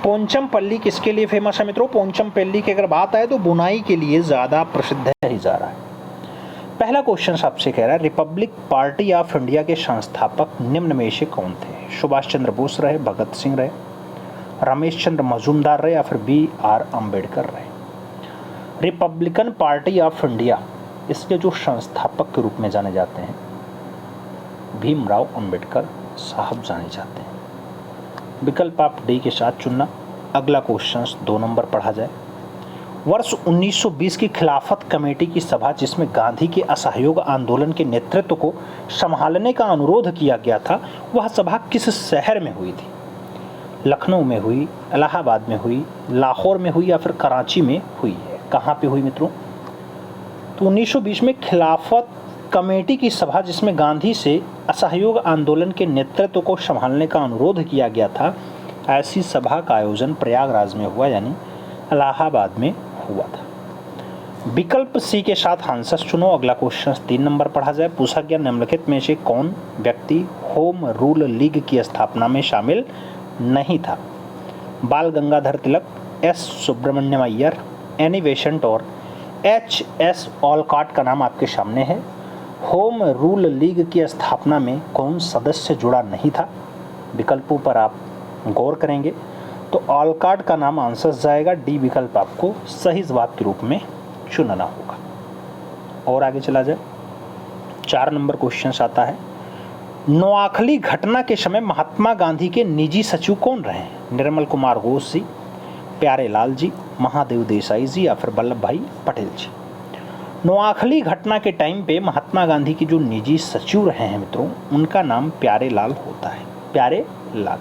पोंचमपल्ली किसके लिए फेमस है मित्रों? पोंचमपल्ली की अगर बात आए तो बुनाई के लिए ज़्यादा प्रसिद्ध है जा रहा है। पहला क्वेश्चन आपसे कह रहा है रिपब्लिक पार्टी ऑफ इंडिया के संस्थापक निम्न में से कौन थे? सुभाष चंद्र बोस रहे, भगत सिंह रहे, रमेश चंद्र मजूमदार रहे, या फिर BR अम्बेडकर रहे? रिपब्लिकन पार्टी ऑफ इंडिया, इसके जो संस्थापक के रूप में जाने जाते हैं भीमराव अंबेडकर साहब जाने जाते हैं। विकल्प आप डी के साथ चुनना। अगला क्वेश्चन 2 नंबर पढ़ा जाए। वर्ष 1920 की खिलाफत कमेटी की सभा, जिसमें गांधी के असहयोग आंदोलन के नेतृत्व को संभालने का अनुरोध किया गया था, वह सभा किस शहर में हुई थी? लखनऊ में हुई, इलाहाबाद में हुई, लाहौर में हुई, या फिर कराची में हुई है? कहाँ पे हुई मित्रों? तो 1920 में खिलाफत कमेटी की सभा, जिसमें गांधी से असहयोग आंदोलन के नेतृत्व को संभालने का अनुरोध किया गया था, ऐसी सभा का आयोजन प्रयागराज में हुआ, यानी इलाहाबाद में हुआ था। विकल्प सी के साथ आंसर चुनो। अगला क्वेश्चन 3 नंबर पढ़ा जाए। पूछा गया निम्नलिखित में से कौन व्यक्ति होम रूल लीग की स्थापना में शामिल नहीं था? Bal Gangadhar Tilak, S Subramaniam Iyer, Annie Besant और HS ऑलकॉट का नाम आपके सामने है। होम रूल लीग की स्थापना में कौन सदस्य जुड़ा नहीं था? विकल्पों पर आप गौर करेंगे तो ऑलकार्ड का नाम आंसर जाएगा, डी विकल्प आपको सही जवाब के रूप में चुनना होगा। और आगे चला जाए, 4 नंबर क्वेश्चन आता है, नोआखली घटना के समय महात्मा गांधी के निजी सचिव कौन रहे? निर्मल कुमार घोष जी, प्यारे लाल जी, महादेव देसाई जी या फिर वल्लभ भाई पटेल जी। नोआखली घटना के टाइम पे महात्मा गांधी की जो निजी सचिव रहे हैं मित्रों, उनका नाम प्यारे लाल होता है, प्यारे लाल।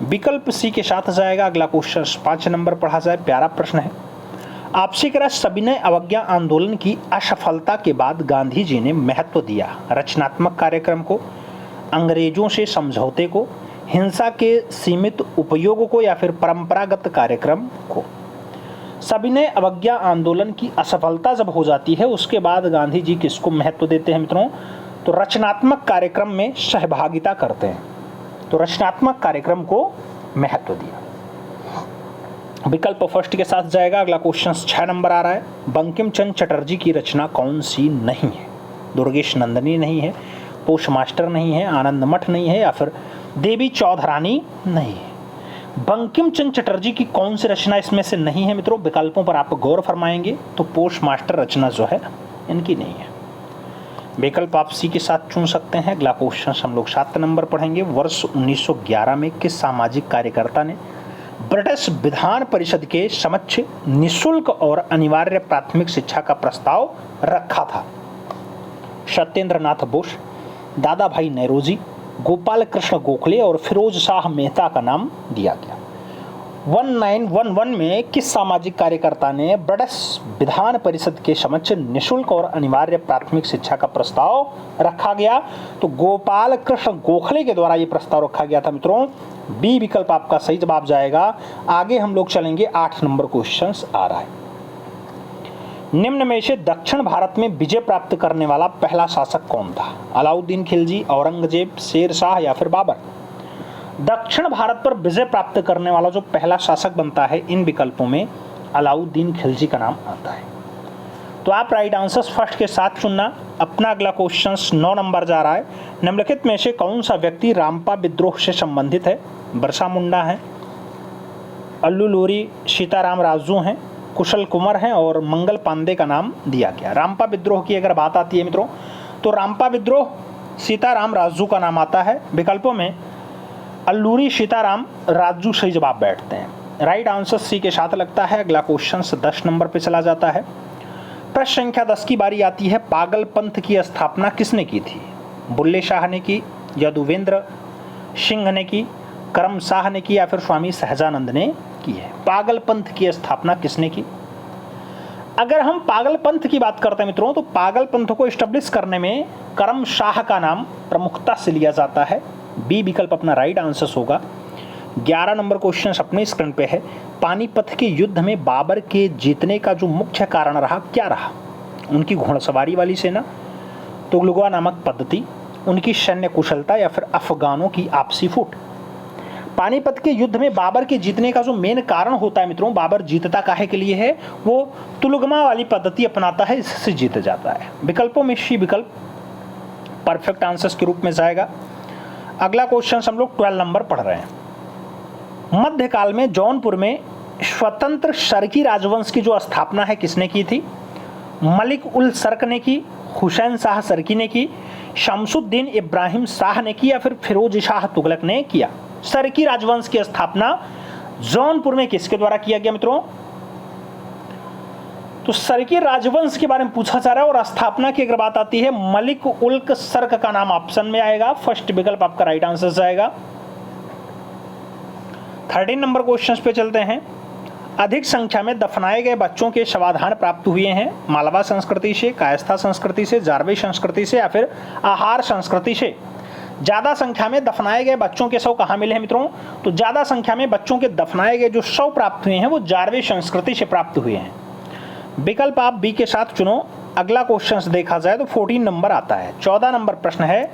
विकल्प सी के साथ जाएगा। अगला क्वेश्चन 5 नंबर पढ़ा जाए, प्यारा प्रश्न है, आपसी करा सविनय अवज्ञा आंदोलन की असफलता के बाद गांधी जी ने महत्व दिया रचनात्मक कार्यक्रम को, अंग्रेजों से समझौते को, हिंसा के सीमित उपयोग को या फिर परंपरागत कार्यक्रम को। सविनय अवज्ञा आंदोलन की असफलता जब हो जाती है उसके बाद गांधी जी किसको महत्व देते हैं मित्रों? तो रचनात्मक कार्यक्रम में सहभागिता करते हैं, तो रचनात्मक कार्यक्रम को महत्व दिया। विकल्प फर्स्ट के साथ जाएगा। अगला क्वेश्चन 6 नंबर आ रहा है, बंकिम चंद्र चटर्जी की रचना कौन सी नहीं है? दुर्गेश नंदिनी नहीं है, पोस्टमास्टर नहीं है, आनंद मठ नहीं है या फिर देवी चौधरानी नहीं है। बंकिम चंद्र चटर्जी की कौन सी रचना इसमें से नहीं है मित्रों? विकल्पों पर आप गौर फरमाएंगे तो पोस्टमास्टर रचना जो है इनकी नहीं है। विकल्प आप सी के साथ चुन सकते हैं। अगला क्वेश्चन हम लोग 7 नंबर पढ़ेंगे, वर्ष 1911 में किस सामाजिक कार्यकर्ता ने ब्रिटिश विधान परिषद के समक्ष निःशुल्क और अनिवार्य प्राथमिक शिक्षा का प्रस्ताव रखा था? सत्येंद्र नाथ बोस, दादा भाई नेहरूजी, गोपाल कृष्ण गोखले और फिरोज शाह मेहता का नाम दिया गया। 1911 में किस सामाजिक कार्यकर्ता ने ब्रिटिश विधान परिषद के समक्ष निःशुल्क और अनिवार्य प्राथमिक शिक्षा का प्रस्ताव रखा गया? तो गोपाल कृष्ण गोखले के द्वारा यह प्रस्ताव रखा गया था मित्रों। बी विकल्प आपका सही जवाब जाएगा। आगे हम लोग चलेंगे, 8 नंबर क्वेश्चन आ रहा है, निम्न में से दक्षिण भारत में विजय प्राप्त करने वाला पहला शासक कौन था? अलाउद्दीन खिलजी, औरंगजेब, शेर शाह या फिर बाबर? दक्षिण भारत पर विजय प्राप्त करने वाला जो पहला शासक बनता है, इन विकल्पों में अलाउद्दीन खिलजी का नाम आता है। तो आप राइट आंसर फर्स्ट के साथ चुनना। अपना अगला क्वेश्चन 9 नंबर जा रहा है, निम्नलिखित में से कौन सा व्यक्ति रामपा विद्रोह से संबंधित है? बिरसा मुंडा है, अल्लू लोरी, सीताराम राजू हैं, कुशल कुमार हैं और मंगल पांडे का नाम दिया गया। रामपा विद्रोह की अगर बात आती है मित्रों, तो रामपा विद्रोह सीताराम राजू का नाम आता है। विकल्पों में अल्लूरी, सीताराम, राजू सही जवाब बैठते हैं। राइट आंसर सी के साथ लगता है। अगला क्वेश्चन 10 नंबर पे चला जाता है, प्रश्न संख्या 10 की बारी आती है, पागल पंथ की स्थापना किसने की थी? बुल्ले शाह ने की, यदुवेंद्र सिंह ने की, करम शाह ने की या फिर स्वामी सहजानंद ने की है? पागल पंथ की स्थापना किसने की? अगर हम पागल पंथ की बात करते हैं मित्रों, तो पागल पंथ को एस्टेब्लिश करने में करम शाह का नाम प्रमुखता से लिया जाता है। बी विकल्प अपना राइट आंसर होगा। 11 नंबर क्वेश्चन अपने स्क्रीन पे है, पानीपत के युद्ध में बाबर के जीतने का जो मुख्य कारण रहा, क्या रहा? उनकी घोड़सवारी वाली सेना, तुगलुआ नामक पद्धति, उनकी सैन्य कुशलता या फिर अफगानों की आपसी फूट? पानीपत के युद्ध में बाबर के जीतने का जो मेन कारण होता है मित्रों, बाबर जीतता काहे के लिए है? वो तुलगमा वाली पद्धति अपनाता है, इससे जीत जाता है। विकल्पों में सी विकल्प परफेक्ट आंसर के रूप में जाएगा। अगला क्वेश्चन हम लोग 12 नंबर पढ़ रहे हैं, मध्यकाल में जौनपुर में स्वतंत्र सरकी राजवंश की जो स्थापना है किसने की थी? मलिक उल सर्क ने की, हुसैन शाह सरकी ने की, शमसुद्दीन इब्राहिम शाह ने की या फिर फिरोज शाह तुगलक ने किया? सरकी राजवंश की स्थापना जौनपुर में किसके द्वारा किया गया मित्रों? तो सरकी राजवंश के बारे में पूछा जा रहा है और स्थापना की अगर बात आती है, मलिक उल सर्क का नाम ऑप्शन में आएगा। फर्स्ट विकल्प आपका राइट आंसर जाएगा। 13 नंबर क्वेश्चन पे चलते हैं, अधिक संख्या में दफनाए गए बच्चों के शवाधान प्राप्त हुए हैं मालवा संस्कृति से, कायस्था संस्कृति से, जारवे संस्कृति से या फिर आहार संस्कृति से? ज्यादा संख्या में दफनाए गए बच्चों के शव कहाँ मिले हैं मित्रों? तो ज्यादा संख्या में बच्चों के दफनाए गए जो शव प्राप्त हुए हैं वो जारवे संस्कृति से प्राप्त हुए हैं। विकल्प आप बी के साथ चुनो। अगला क्वेश्चन देखा जाए तो 14 नंबर आता है। 14 नंबर प्रश्न है,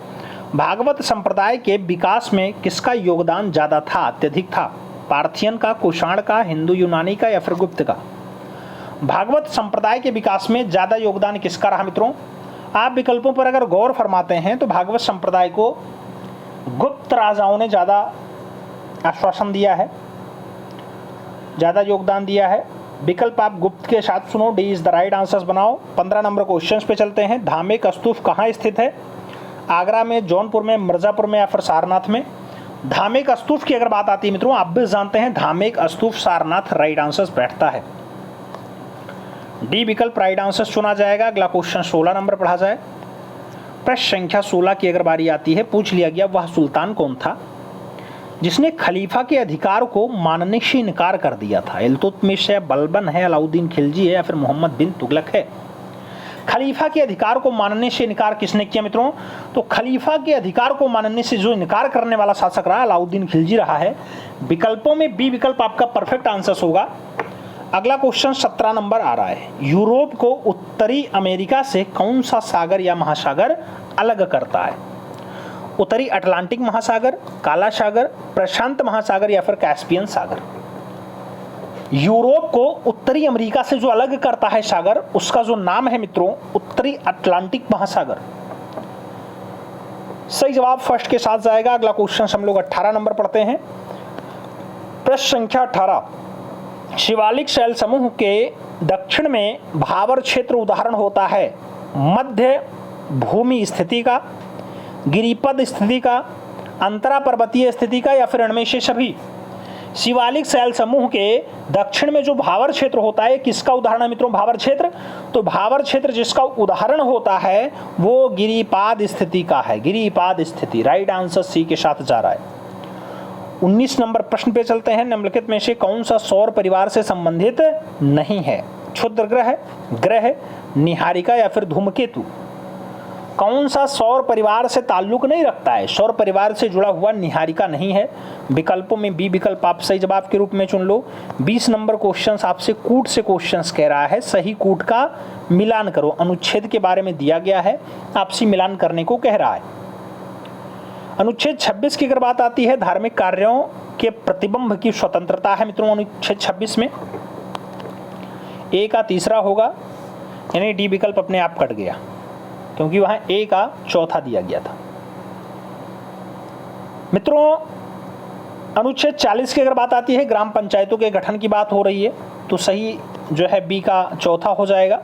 भागवत संप्रदाय के विकास में किसका योगदान ज्यादा था, अत्यधिक था? पार्थियन का, कुषाण का, हिंदू यूनानी का या फिर गुप्त का? भागवत संप्रदाय के विकास में ज्यादा योगदान किसका रहा मित्रों? आप विकल्पों पर अगर गौर फरमाते हैं तो भागवत संप्रदाय को गुप्त राजाओं ने ज़्यादा आश्वासन दिया है, ज़्यादा योगदान दिया है। विकल्प आप गुप्त के साथ सुनो, D is the right answers बनाओ। 15 नंबर क्वेश्चन पे चलते हैं। धामिक स्तूप कहाँ स्थित है? आगरा में, जौनपुर में, मिर्जापुर में या फिर सारनाथ में? धामिक स्तूप की अगर बात आती है मित्रों, आप भी जानते हैं धामिक स्तूप सारनाथ राइट आंसर्स बैठता है। डी विकल्प राइट आंसर चुना जाएगा। अगला क्वेश्चन 16 नंबर पढ़ा जाए। प्रश्न संख्या 16 की अगर बारी आती है, पूछ लिया गया वह सुल्तान कौन था जिसने खलीफा के अधिकार को मानने से इनकार कर दिया था? इल्तुतमिश है, बलबन है, अलाउद्दीन खिलजी है या फिर मोहम्मद बिन तुगलक है? खलीफा के अधिकार को मानने से इनकार किसने किया मित्रों? तो खलीफा के अधिकार को मानने से जो इनकार करने वाला शासक रहा, अलाउद्दीन खिलजी रहा है। विकल्पों में बी विकल्प आपका परफेक्ट आंसर होगा। अगला क्वेश्चन 17 नंबर आ रहा है। यूरोप को उत्तरी अमेरिका से कौन सा सागर या महासागर अलग करता है? उत्तरी अटलांटिक महासागर, काला सागर, प्रशांत महासागर या फिर कैस्पियन सागर? यूरोप को उत्तरी अमेरिका से जो अलग करता है सागर, उसका जो नाम है मित्रों उत्तरी अटलांटिक महासागर। सही जवाब फर्स्ट के साथ जाएगा। अगला क्वेश्चन हम लोग 18 नंबर पढ़ते हैं। प्रश्न संख्या 18। शिवालिक शैल समूह के दक्षिण में भाबर क्षेत्र उदाहरण होता है मध्य भूमि स्थिति का, गिरिपद स्थिति का, अंतरा पर्वतीय स्थिति का या फिर इनमें से सभी? शिवालिक शैल समूह के दक्षिण में जो भाबर क्षेत्र होता है, किसका उदाहरण है मित्रों भाबर क्षेत्र? तो भाबर क्षेत्र जिसका उदाहरण होता है वो गिरिपाद स्थिति का है। गिरिपाद स्थिति राइट आंसर सी के साथ जा रहा है। 19 नंबर प्रश्न पे चलते हैं। निम्नलिखित में से कौन सा सौर परिवार से संबंधित नहीं है? क्षुद्र ग्रह, ग्रह, निहारिका या फिर धूमकेतु? कौन सा सौर परिवार से ताल्लुक नहीं रखता है? सौर परिवार से जुड़ा हुआ निहारिका नहीं है। विकल्पों में बी विकल्प आप सही जवाब के रूप में चुन लो। 20 नंबर क्वेश्चन आपसे कूट से क्वेश्चन कह रहा है, सही कूट का मिलान करो। अनुच्छेद के बारे में दिया गया है, आपसी मिलान करने को कह रहा है। अनुच्छेद 26 की अगर बात आती है, धार्मिक कार्यों के प्रतिबंध की स्वतंत्रता है मित्रों अनुच्छेद 26 में। ए का तीसरा होगा, यानी डी विकल्प अपने आप कट गया क्योंकि वहां ए का चौथा दिया गया था। मित्रों अनुच्छेद 40 की अगर बात आती है, ग्राम पंचायतों के गठन की बात हो रही है, तो सही जो है बी का चौथा हो जाएगा।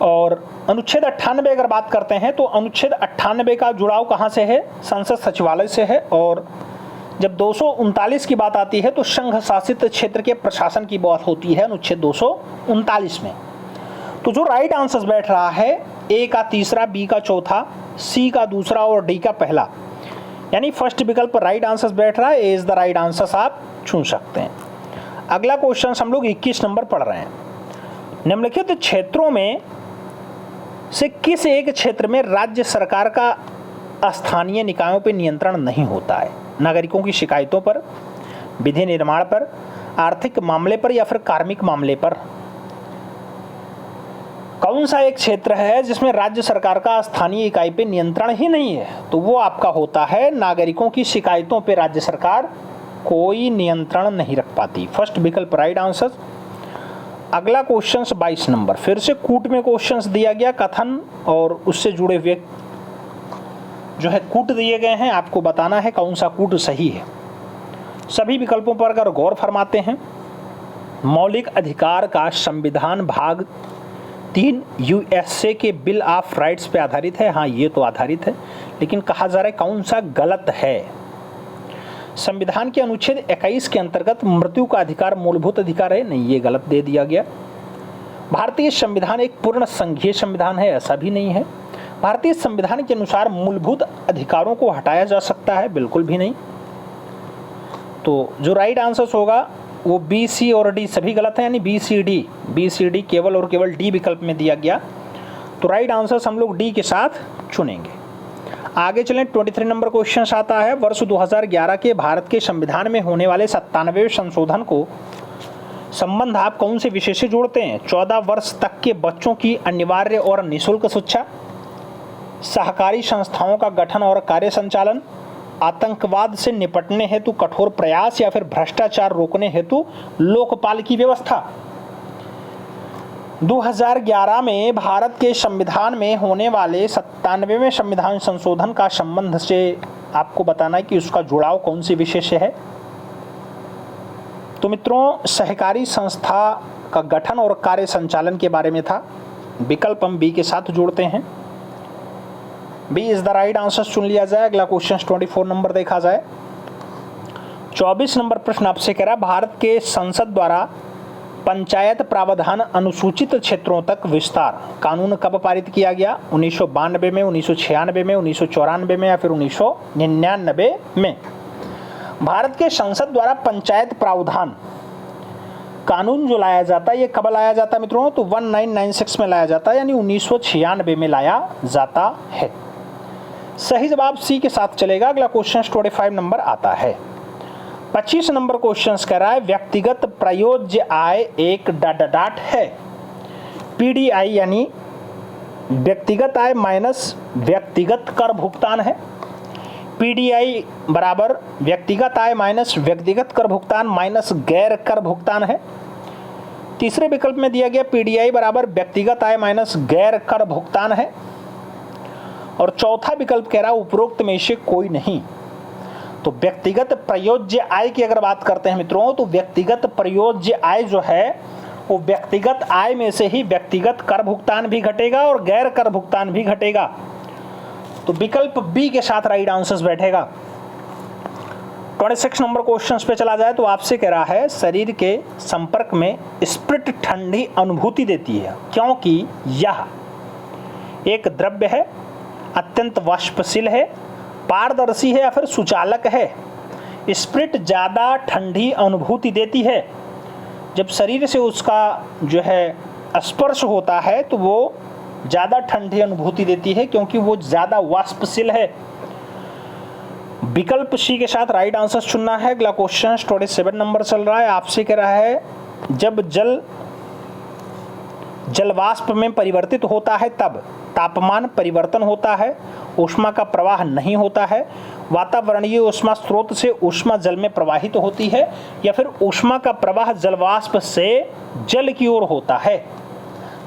और अनुच्छेद 98 अगर बात करते हैं तो अनुच्छेद 98 का जुड़ाव कहाँ से है? संसद सचिवालय से है। और जब 239 की बात आती है तो संघ शासित क्षेत्र के प्रशासन की बात होती है अनुच्छेद 239 में। तो जो राइट आंसर बैठ रहा है ए का तीसरा, बी का चौथा, सी का दूसरा और डी का पहला, यानी फर्स्ट विकल्प राइट आंसर बैठ रहा है। ए इज द राइट आंसर आप चुन सकते हैं। अगला क्वेश्चन हम लोग 21 नंबर पढ़ रहे हैं। निम्नलिखित क्षेत्रों में से किस एक क्षेत्र में राज्य सरकार का स्थानीय निकायों पर नियंत्रण नहीं होता है? नागरिकों की शिकायतों पर, विधि निर्माण पर, आर्थिक मामले पर या फिर कार्मिक मामले पर? कौन सा एक क्षेत्र है जिसमें राज्य सरकार का स्थानीय इकाई पे नियंत्रण ही नहीं है? तो वो आपका होता है नागरिकों की शिकायतों पे राज्य सरकार कोई नियंत्रण नहीं रख पाती। फर्स्ट विकल्प राइट आंसर। अगला क्वेश्चन 22 नंबर, फिर से कूट में क्वेश्चंस दिया गया, कथन और उससे जुड़े हुए जो है कूट दिए गए हैं, आपको बताना है कौन सा कूट सही है। सभी विकल्पों पर अगर गौर फरमाते हैं, मौलिक अधिकार का संविधान भाग 3 यूएसए के बिल ऑफ राइट्स पे आधारित है। हाँ, ये तो आधारित है, लेकिन कहा जा रहा है कौन सा गलत है? संविधान के अनुच्छेद 21 के अंतर्गत मृत्यु का अधिकार मूलभूत अधिकार है, नहीं, ये गलत दे दिया गया। भारतीय संविधान एक पूर्ण संघीय संविधान है, ऐसा भी नहीं है। भारतीय संविधान के अनुसार मूलभूत अधिकारों को हटाया जा सकता है, बिल्कुल भी नहीं। तो जो राइट आंसर होगा वो बी, सी और डी सभी गलत है, यानी बी सी डी केवल और केवल डी विकल्प में दिया गया। तो राइट आंसर हम लोग डी के साथ चुनेंगे। आगे चलें, 23 नंबर क्वेश्चन आता है। वर्ष 2011 के भारत के संविधान में होने वाले 97वें संशोधन को संबंध आप कौन से विषय से जोड़ते हैं? 14 वर्ष तक के बच्चों की अनिवार्य और निःशुल्क शिक्षा, सहकारी संस्थाओं का गठन और कार्य संचालन, आतंकवाद से निपटने हेतु कठोर प्रयास या फिर भ्रष्टाचार रोकने हेतु लोकपाल की व्यवस्था। 2011 में भारत के संविधान में होने वाले 97वें संविधान संशोधन का संबंध से आपको बताना है कि उसका जुड़ाव कौन सी विषय से है। तो मित्रों, सहकारी संस्था का गठन और कार्य संचालन के बारे में था। विकल्प हम बी के साथ जोड़ते हैं। B is the right answer चुन लिया जाए। अगला क्वेश्चन 24 नंबर देखा जाए। 24 नंबर प्रश्न आपसे कह रहा है, भारत के संसद द्वारा पंचायत प्रावधान अनुसूचित क्षेत्रों तक विस्तार कानून कब पारित किया गया? 1992 में, 1996 में, 1994 में या फिर 1999 में? भारत के संसद द्वारा पंचायत प्रावधान कानून जो लाया जाता है, ये कब लाया जाता है मित्रों? तो 1996 में लाया जाता है, यानी 1996 में लाया जाता है। सही जवाब सी के साथ चलेगा। अगला क्वेश्चन 25 नंबर आता है। 25 नंबर क्वेश्चन कह रहा है, व्यक्तिगत प्रयोज्य आय एक डाट है। पीडीआई यानी व्यक्तिगत आय माइनस व्यक्तिगत कर भुगतान है। पीडीआई बराबर व्यक्तिगत आय माइनस व्यक्तिगत कर भुगतान माइनस गैर कर भुगतान है। तीसरे विकल्प में दिया गया पीडीआई बराबर व्यक्तिगत आय माइनस गैर कर भुगतान है। और चौथा विकल्प कह रहा है उपरोक्त में से कोई नहीं। तो व्यक्तिगत प्रयोज्य आय की अगर बात करते हैं मित्रों, तो व्यक्तिगत प्रयोज्य आय जो है वो व्यक्तिगत आय में से ही व्यक्तिगत कर भुगतान भी घटेगा और गैर कर भुगतान भी घटेगा। तो विकल्प बी के साथ राइट आंसर बैठेगा। 26 नंबर क्वेश्चन पे चला जाए तो आपसे कह रहा है, शरीर के संपर्क में स्प्रिट ठंडी अनुभूति देती है क्योंकि यह एक द्रव्य है, अत्यंत वाष्पशील है, पारदर्शी है या फिर सुचालक है। स्प्रिट ज़्यादा ठंडी अनुभूति देती है। जब शरीर से उसका जो है स्पर्श होता है तो वो ज़्यादा ठंडी अनुभूति देती है क्योंकि वो ज़्यादा वाष्पशील है। विकल्प सी के साथ राइट आंसर चुनना है। अगला क्वेश्चन 27 नंबर चल रहा है। आपसे कह रहा है, जब जल वाष्प में परिवर्तित होता है तब तापमान परिवर्तन होता है, ऊष्मा का प्रवाह नहीं होता है, वातावरणीय ऊष्मा स्रोत से ऊष्मा जल में प्रवाहित होती है या फिर ऊष्मा का प्रवाह जलवाष्प से जल की ओर होता है।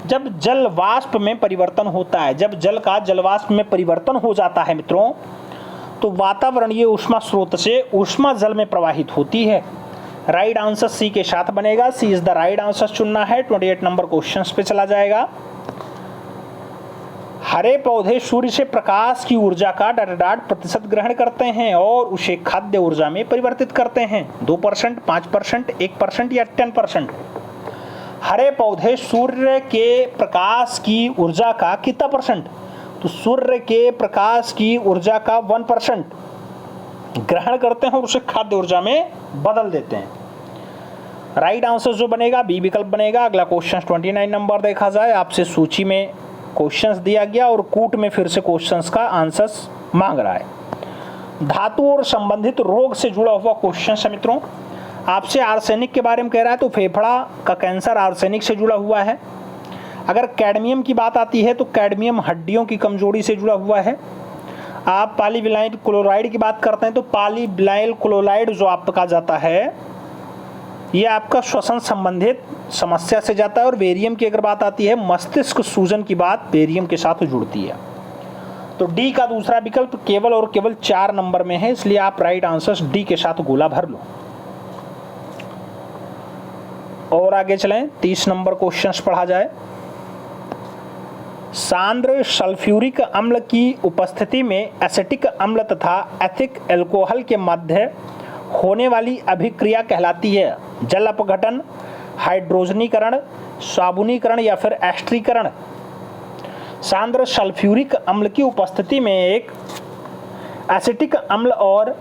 जब जल वाष्प में परिवर्तन होता है, जब जल का जलवाष्प में परिवर्तन हो जाता है मित्रों, तो वातावरणीय ऊष्मा स्रोत से ऊष्मा जल में प्रवाहित होती है। राइट आंसर सी के साथ बनेगा। सी इज द राइट आंसर चुनना है। 28 नंबर क्वेश्चन पे चला जाएगा। हरे पौधे सूर्य से प्रकाश की ऊर्जा का डाट प्रतिशत ग्रहण करते हैं और उसे खाद्य ऊर्जा में परिवर्तित करते हैं। 2%, 5%, 1% या 10%? हरे पौधे सूर्य के प्रकाश की ऊर्जा का कितना परसेंट? तो सूर्य के प्रकाश की ऊर्जा का 1% ग्रहण करते हैं और उसे खाद्य ऊर्जा में बदल देते हैं। राइट आंसर जो बनेगा बी विकल्प बनेगा। अगला क्वेश्चन 29 नंबर देखा जाए। आपसे सूची में क्वेश्चंस दिया गया और कूट में फिर से क्वेश्चंस का आंसर्स मांग रहा है। धातु और संबंधित रोग से जुड़ा हुआ क्वेश्चन है मित्रों। आपसे आर्सेनिक के बारे में कह रहा है, तो फेफड़ा का कैंसर आर्सेनिक से जुड़ा हुआ है। अगर कैडमियम की बात आती है तो कैडमियम हड्डियों की कमजोरी से जुड़ा हुआ है। आप पॉलीविनाइल क्लोराइड की बात करते हैं तो पॉलीविनाइल क्लोराइड जो आपका जाता है ये आपका श्वसन संबंधित समस्या से जाता है। और बेरियम की अगर बात आती है, मस्तिष्क सूजन की बात बेरियम के साथ जुड़ती है। तो डी का दूसरा विकल्प केवल और केवल 4 नंबर में है, इसलिए आप राइट आंसर डी के साथ गोला भर लो। और आगे चलें, 30 नंबर क्वेश्चन पढ़ा जाए। सांद्र सल्फ्यूरिक अम्ल की उपस्थिति में एसिटिक अम्ल तथा एथिक एल्कोहल के मध्य होने वाली अभिक्रिया कहलाती है जल अपघटन, हाइड्रोजनीकरण, साबुनीकरण या फिर एस्टरीकरण। सांद्र सल्फ्यूरिक अम्ल की उपस्थिति में एक एसिटिक अम्ल और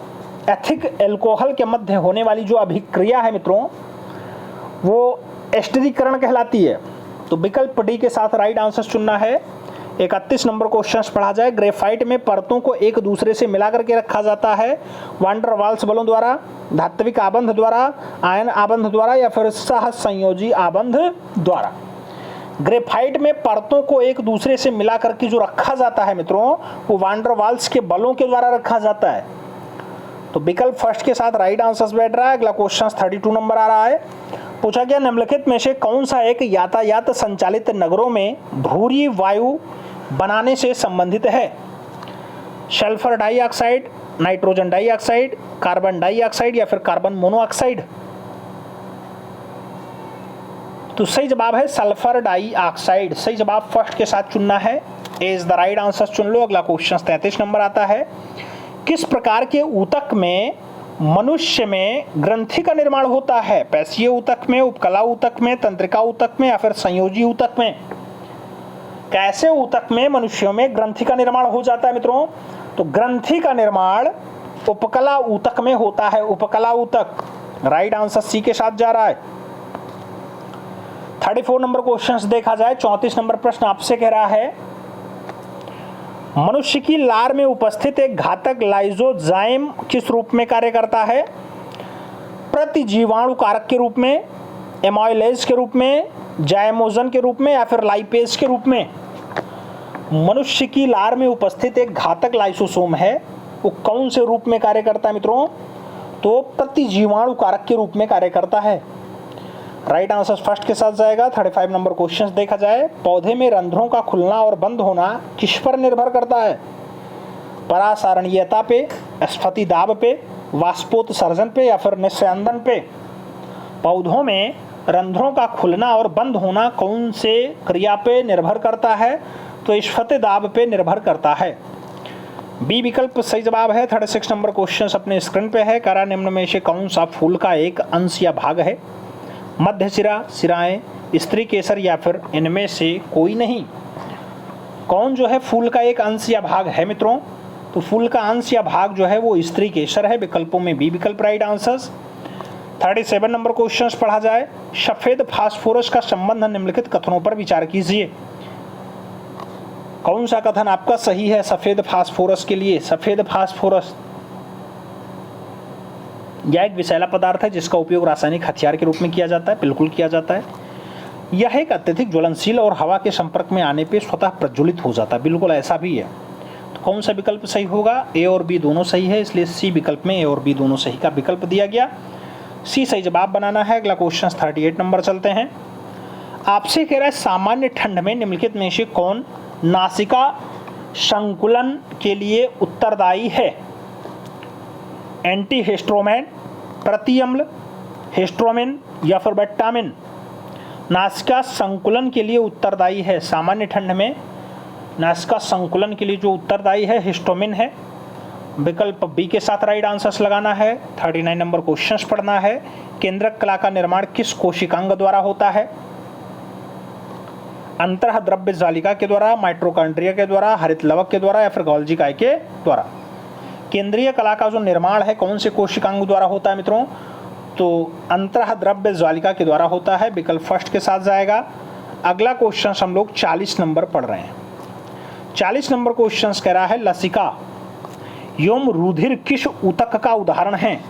एथिक एल्कोहल के मध्य होने वाली जो अभिक्रिया है मित्रों, वो एस्टरीकरण कहलाती है। तो विकल्प डी के साथ राइट आंसर चुनना है। 31 नंबर क्वेश्चन पढ़ा जाए। ग्रेफाइट में परतों को एक दूसरे से मिलाकर के रखा जाता है वांडर वाल्स बलों द्वारा, धात्विक आबंध द्वारा, आयन आबंध द्वारा या फिर सह संयोजी आबंध द्वारा। ग्रेफाइट में परतों को एक दूसरे से मिलाकर के जो रखा जाता है मित्रों, वो वांडर वाल्स के बलों के द्वारा रखा जाता है। तो विकल्प फर्स्ट के साथ राइट आंसर बैठ रहा है। अगला क्वेश्चन 32 नंबर आ रहा है। पूछा गया, निम्नलिखित में से कौन सा एक यातायात संचालित नगरों में धुरी वायु बनाने से संबंधित है? Sulphur dioxide, nitrogen dioxide, carbon dioxide या फिर कार्बन मोनोऑक्साइड? तो सही जवाब है सल्फर डाइऑक्साइड। सही जवाब फर्स्ट के साथ चुनना है, इज द राइट आंसर चुन लो। अगला क्वेश्चन 33 नंबर आता है, किस प्रकार के ऊतक में मनुष्य में ग्रंथि का निर्माण होता है? पेशीय ऊतक में, उपकला ऊतक में, तंत्रिका ऊतक में या फिर संयोजी ऊतक में? कैसे ऊतक में मनुष्यों में ग्रंथि का निर्माण हो जाता है मित्रों? तो ग्रंथि का निर्माण उपकला ऊतक में होता है, उपकला ऊतक। राइट आंसर सी के साथ जा रहा है। 34 नंबर क्वेश्चन देखा जाए, 34 नंबर प्रश्न आपसे कह रहा है, मनुष्य की लार में उपस्थित एक घातक लाइसोजाइम किस रूप में कार्य करता है? प्रतिजीवाणु कारक के रूप में, एमाइलेज के रूप में, जाइमोजन के रूप में या फिर लाइपेज के रूप में? मनुष्य की लार में उपस्थित एक घातक लाइसोसोम है, वो कौन से रूप में कार्य करता है मित्रों? तो प्रतिजीवाणु कारक के रूप में कार्य करता है। राइट आंसर फर्स्ट के साथ जाएगा। 35 नंबर क्वेश्चन देखा जाए, पौधे में रंध्रों का खुलना और बंद होना किस पर निर्भर करता है? परासारणीयता पे, स्फति दाब पे, वाष्पोत्सर्जन पे या फिर निस्यंदन पे? पौधों में रंध्रों का खुलना और बंद होना कौन से क्रिया पे निर्भर करता है? तो स्फति दाब पे निर्भर करता है। बी विकल्प सही जवाब है। 36 नंबर क्वेश्चन अपने स्क्रीन पे है, करा निम्न में से कौन सा फूल का एक अंश या भाग है? मध्य सिरा, सिराएं, स्त्री केसर या फिर इनमें से कोई नहीं? कौन जो है फूल का एक अंश या भाग है मित्रों? तो फूल का अंश या भाग जो है वो स्त्री केसर है। विकल्पों में बी विकल्प राइट आंसर्स। 37 नंबर क्वेश्चन पढ़ा जाए, सफेद फास्फोरस का संबंध निम्नलिखित कथनों पर विचार कीजिए। कौन सा कथन आपका सही है सफेद फास्फोरस के लिए? सफेद फास्फोरस यह एक विषैला पदार्थ है जिसका उपयोग रासायनिक हथियार के रूप में किया जाता है। बिल्कुल किया जाता है। यह एक अत्यधिक ज्वलनशील और हवा के संपर्क में आने पर स्वतः प्रज्वलित हो जाता है। बिल्कुल ऐसा भी है। तो कौन सा विकल्प सही होगा? ए और बी दोनों सही है, इसलिए सी विकल्प में ए और बी दोनों सही का विकल्प दिया गया। सी सही जवाब बनाना है। अगला क्वेश्चन 38 नंबर चलते हैं। आपसे कह रहा है, सामान्य ठंड में निम्नलिखित में से कौन नासिका संकुलन के लिए उत्तरदायी है? एंटीहिस्टोमेन, प्रतिअम्ल, हिस्टोमिन या फिर विटामिन? नासिका संकुलन के लिए उत्तरदायी है सामान्य ठंड में, नासिका संकुलन के लिए जो उत्तरदायी है हिस्टोमिन है। विकल्प बी के साथ राइट आंसर्स लगाना है। 39 नंबर क्वेश्चंस पढ़ना है, केंद्रक कला का निर्माण किस कोशिकांग द्वारा होता है? अंतः द्रव्य जालिका के द्वारा, माइटोकॉन्ड्रिया के द्वारा, हरित लवक के द्वारा या फिर गोल्जी काय के द्वारा? केंद्रीय कला का जो निर्माण है कौन से कोशिकांग द्वारा होता है मित्रों? तो अंतः द्रव्य ज्वालिका के द्वारा होता है। विकल्प फर्स्ट के साथ जाएगा। अगला क्वेश्चन हम लोग 40 नंबर पढ़ रहे हैं। 40 नंबर क्वेश्चन कह रहा है, लसिका एवं रुधिर किस ऊतक का उदाहरण है?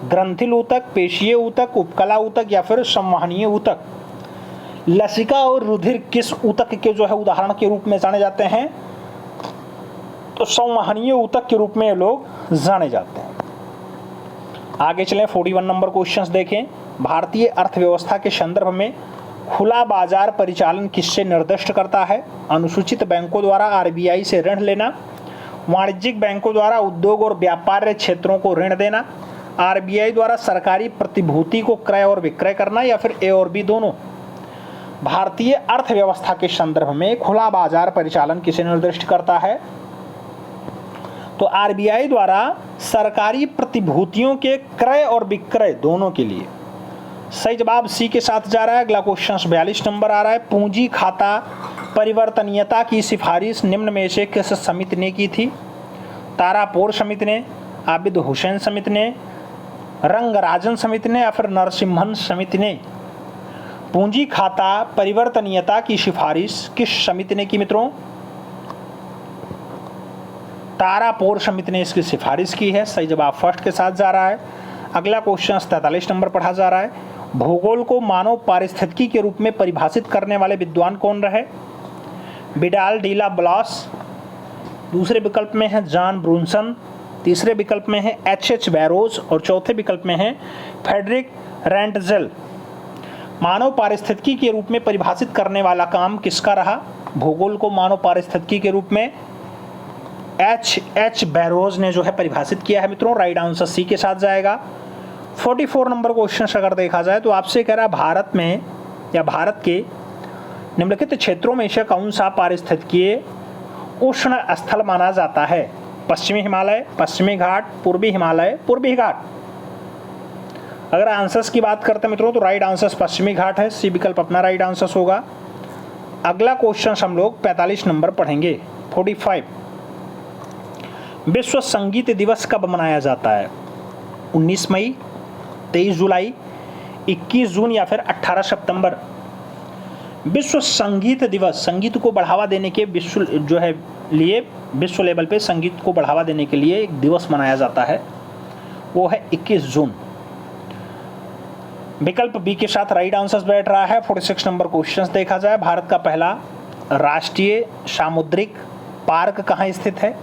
ग्रंथिल ऊतक, पेशीय ऊतक, उपकला ऊतक या फिर संवहनीय ऊतक? लसिका और रुधिर किस ऊतक के जो है उदाहरण के रूप में जाने जाते हैं? तो संवहनीय ऊतक के रूप में ये लोग जाने जाते हैं। आगे चलें, 41 नंबर क्वेश्चंस देखें। भारतीय अर्थव्यवस्था के संदर्भ में खुला बाजार परिचालन किससे निर्दिष्ट करता है? अनुसूचित बैंकों द्वारा आरबीआई से ऋण लेना, वाणिज्यिक बैंकों द्वारा उद्योग और व्यापार क्षेत्रों को ऋण देना, आरबीआई द्वारा सरकारी प्रतिभूति को क्रय और विक्रय करना या फिर ए और बी दोनों? भारतीय अर्थव्यवस्था के संदर्भ में खुला बाजार परिचालन किसे निर्दिष्ट करता है? तो आरबीआई द्वारा सरकारी प्रतिभूतियों के क्रय और विक्रय दोनों के लिए। सही जवाब सी के साथ जा रहा है। अगला क्वेश्चन 42 नंबर आ रहा है, पूंजी खाता परिवर्तनीयता की सिफारिश निम्न में से किस समिति ने की थी? तारापोर समिति ने, आबिद हुसैन समिति ने, रंगराजन समिति ने या फिर नरसिम्हन समिति ने? पूंजी खाता परिवर्तनीयता की सिफारिश किस समिति ने की मित्रों? तारापोर समिति ने इसकी सिफारिश की है। सही जवाब फर्स्ट के साथ जा रहा है। अगला क्वेश्चन 43 नंबर पढ़ा जा रहा है, भूगोल को मानव पारिस्थितिकी के रूप में परिभाषित करने वाले विद्वान कौन रहे? विडाल डी ला ब्लास, दूसरे विकल्प में है जॉन ब्रूनसन, तीसरे विकल्प में है एच बैरोज और चौथे विकल्प में है फ्रेडरिक रेंटजेल। मानव पारिस्थितिकी के रूप में परिभाषित करने वाला काम किसका रहा? भूगोल को मानव पारिस्थितिकी के रूप में H बैरोज ने जो है परिभाषित किया है मित्रों। राइट आंसर सी के साथ जाएगा। 44 नंबर क्वेश्चन अगर देखा जाए तो आपसे कह रहा है भारत में या भारत के निम्नलिखित क्षेत्रों में से कौन सा पारिस्थितिकीय उष्ण स्थल माना जाता है? पश्चिमी हिमालय, पश्चिमी घाट, पूर्वी हिमालय, पूर्वी घाट। अगर आंसर्स की बात करते हैं मित्रों तो राइट आंसर पश्चिमी घाट है। सी विकल्प अपना राइट आंसर होगा। अगला क्वेश्चन हम लोग 45 नंबर पढ़ेंगे। 45 विश्व संगीत दिवस कब मनाया जाता है? 19 मई, 23 जुलाई, 21 जून या फिर 18 सितंबर? विश्व संगीत दिवस, संगीत को बढ़ावा देने के विश्व जो है लिए विश्व लेवल पे संगीत को बढ़ावा देने के लिए एक दिवस मनाया जाता है, वो है 21 जून। विकल्प बी के साथ राइट आंसर बैठ रहा है। 46 नंबर क्वेश्चन देखा जाए, भारत का पहला राष्ट्रीय सामुद्रिक पार्क कहाँ स्थित है?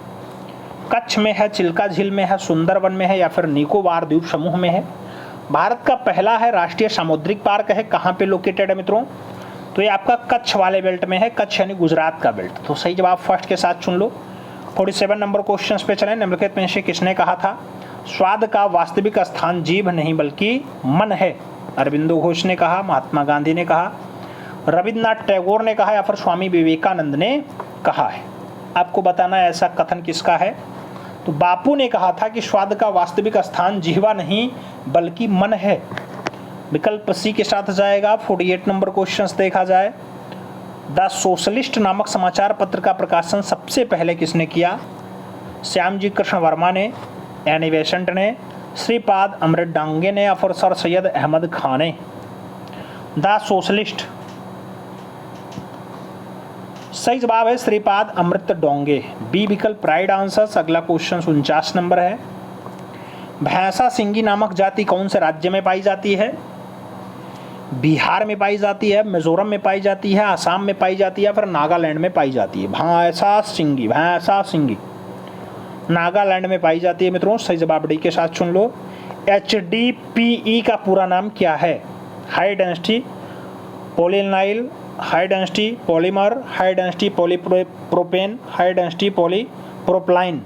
कच्छ में है, चिल्का झील में है, सुंदरवन में है या फिर निकोबार द्वीप समूह में है? भारत का पहला है राष्ट्रीय सामुद्रिक पार्क है, कहाँ पे लोकेटेड है मित्रों? तो ये आपका कच्छ वाले बेल्ट में है, कच्छ यानी गुजरात का बेल्ट। तो सही जवाब फर्स्ट के साथ चुन लो। 47 नंबर क्वेश्चन पे चलें। निम्नलिखित में से किसने कहा था स्वाद का वास्तविक स्थान जीभ नहीं बल्कि मन है? अरविंदो घोष ने कहा, महात्मा गांधी ने कहा, रविन्द्रनाथ टैगोर ने कहा या फिर स्वामी विवेकानंद ने कहा है? आपको बताना है ऐसा कथन किसका है। तो बापू ने कहा था कि स्वाद का वास्तविक स्थान जीवा नहीं बल्कि मन है। विकल्प सी के साथ जाएगा। 48 नंबर क्वेश्चन देखा जाए, द सोशलिस्ट नामक समाचार पत्र का प्रकाशन सबसे पहले किसने किया? श्यामजी कृष्ण वर्मा ने, एनी बेसेंट ने, श्रीपाद अमृत डांगे ने या फिर सर सैयद अहमद खान ने? द सोशलिस्ट सही जवाब है श्रीपाद अमृत डोंगे। बी विकल्प राइट आंसर। अगला क्वेश्चन 49 नंबर है। भैंसा सिंगी नामक जाति कौन से राज्य में पाई जाती है? बिहार में पाई जाती है, मिजोरम में पाई जाती है, असम में पाई जाती है, फिर नागालैंड में पाई जाती है? भैंसा सिंगी नागालैंड में पाई जाती है मित्रों। सही जवाब डी के साथ चुन लो। HDPE का पूरा नाम क्या है? High density polyvinyl, high density polymer, high density polypropane, high density polypropylene.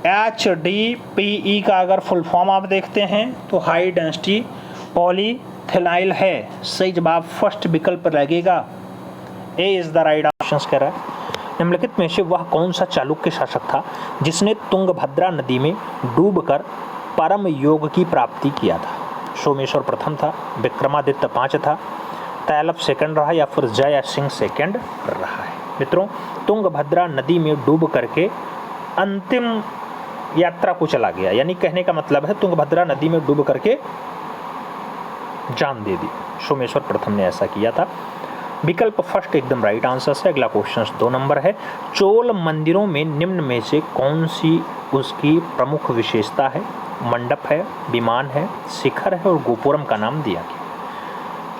HDPE का अगर फुल फॉर्म आप देखते हैं तो हाई डेंसिटी पॉलीथिनाइल है। सही जवाब फर्स्ट विकल्प लगेगा। ए इज द राइट ऑप्शन कह रहा है। निम्नलिखित में से वह कौन सा चालुक्य शासक था जिसने तुंगभद्रा नदी में डूबकर परम योग की प्राप्ति किया था? सोमेश्वर प्रथम था, विक्रमादित्य 5 था, तैलप सेकंड रहा या फिर जय सिंह सेकंड रहा है? मित्रों तुंगभद्रा नदी में डूब करके अंतिम यात्रा को चला गया, यानी कहने का मतलब है तुंगभद्रा नदी में डूब करके जान दे दी। सोमेश्वर प्रथम ने ऐसा किया था। विकल्प फर्स्ट एकदम राइट आंसर है। अगला क्वेश्चन 2 नंबर है। चोल मंदिरों में निम्न में से कौन सी उसकी प्रमुख विशेषता है? मंडप है, विमान है, शिखर है और गोपुरम का नाम दिया गया।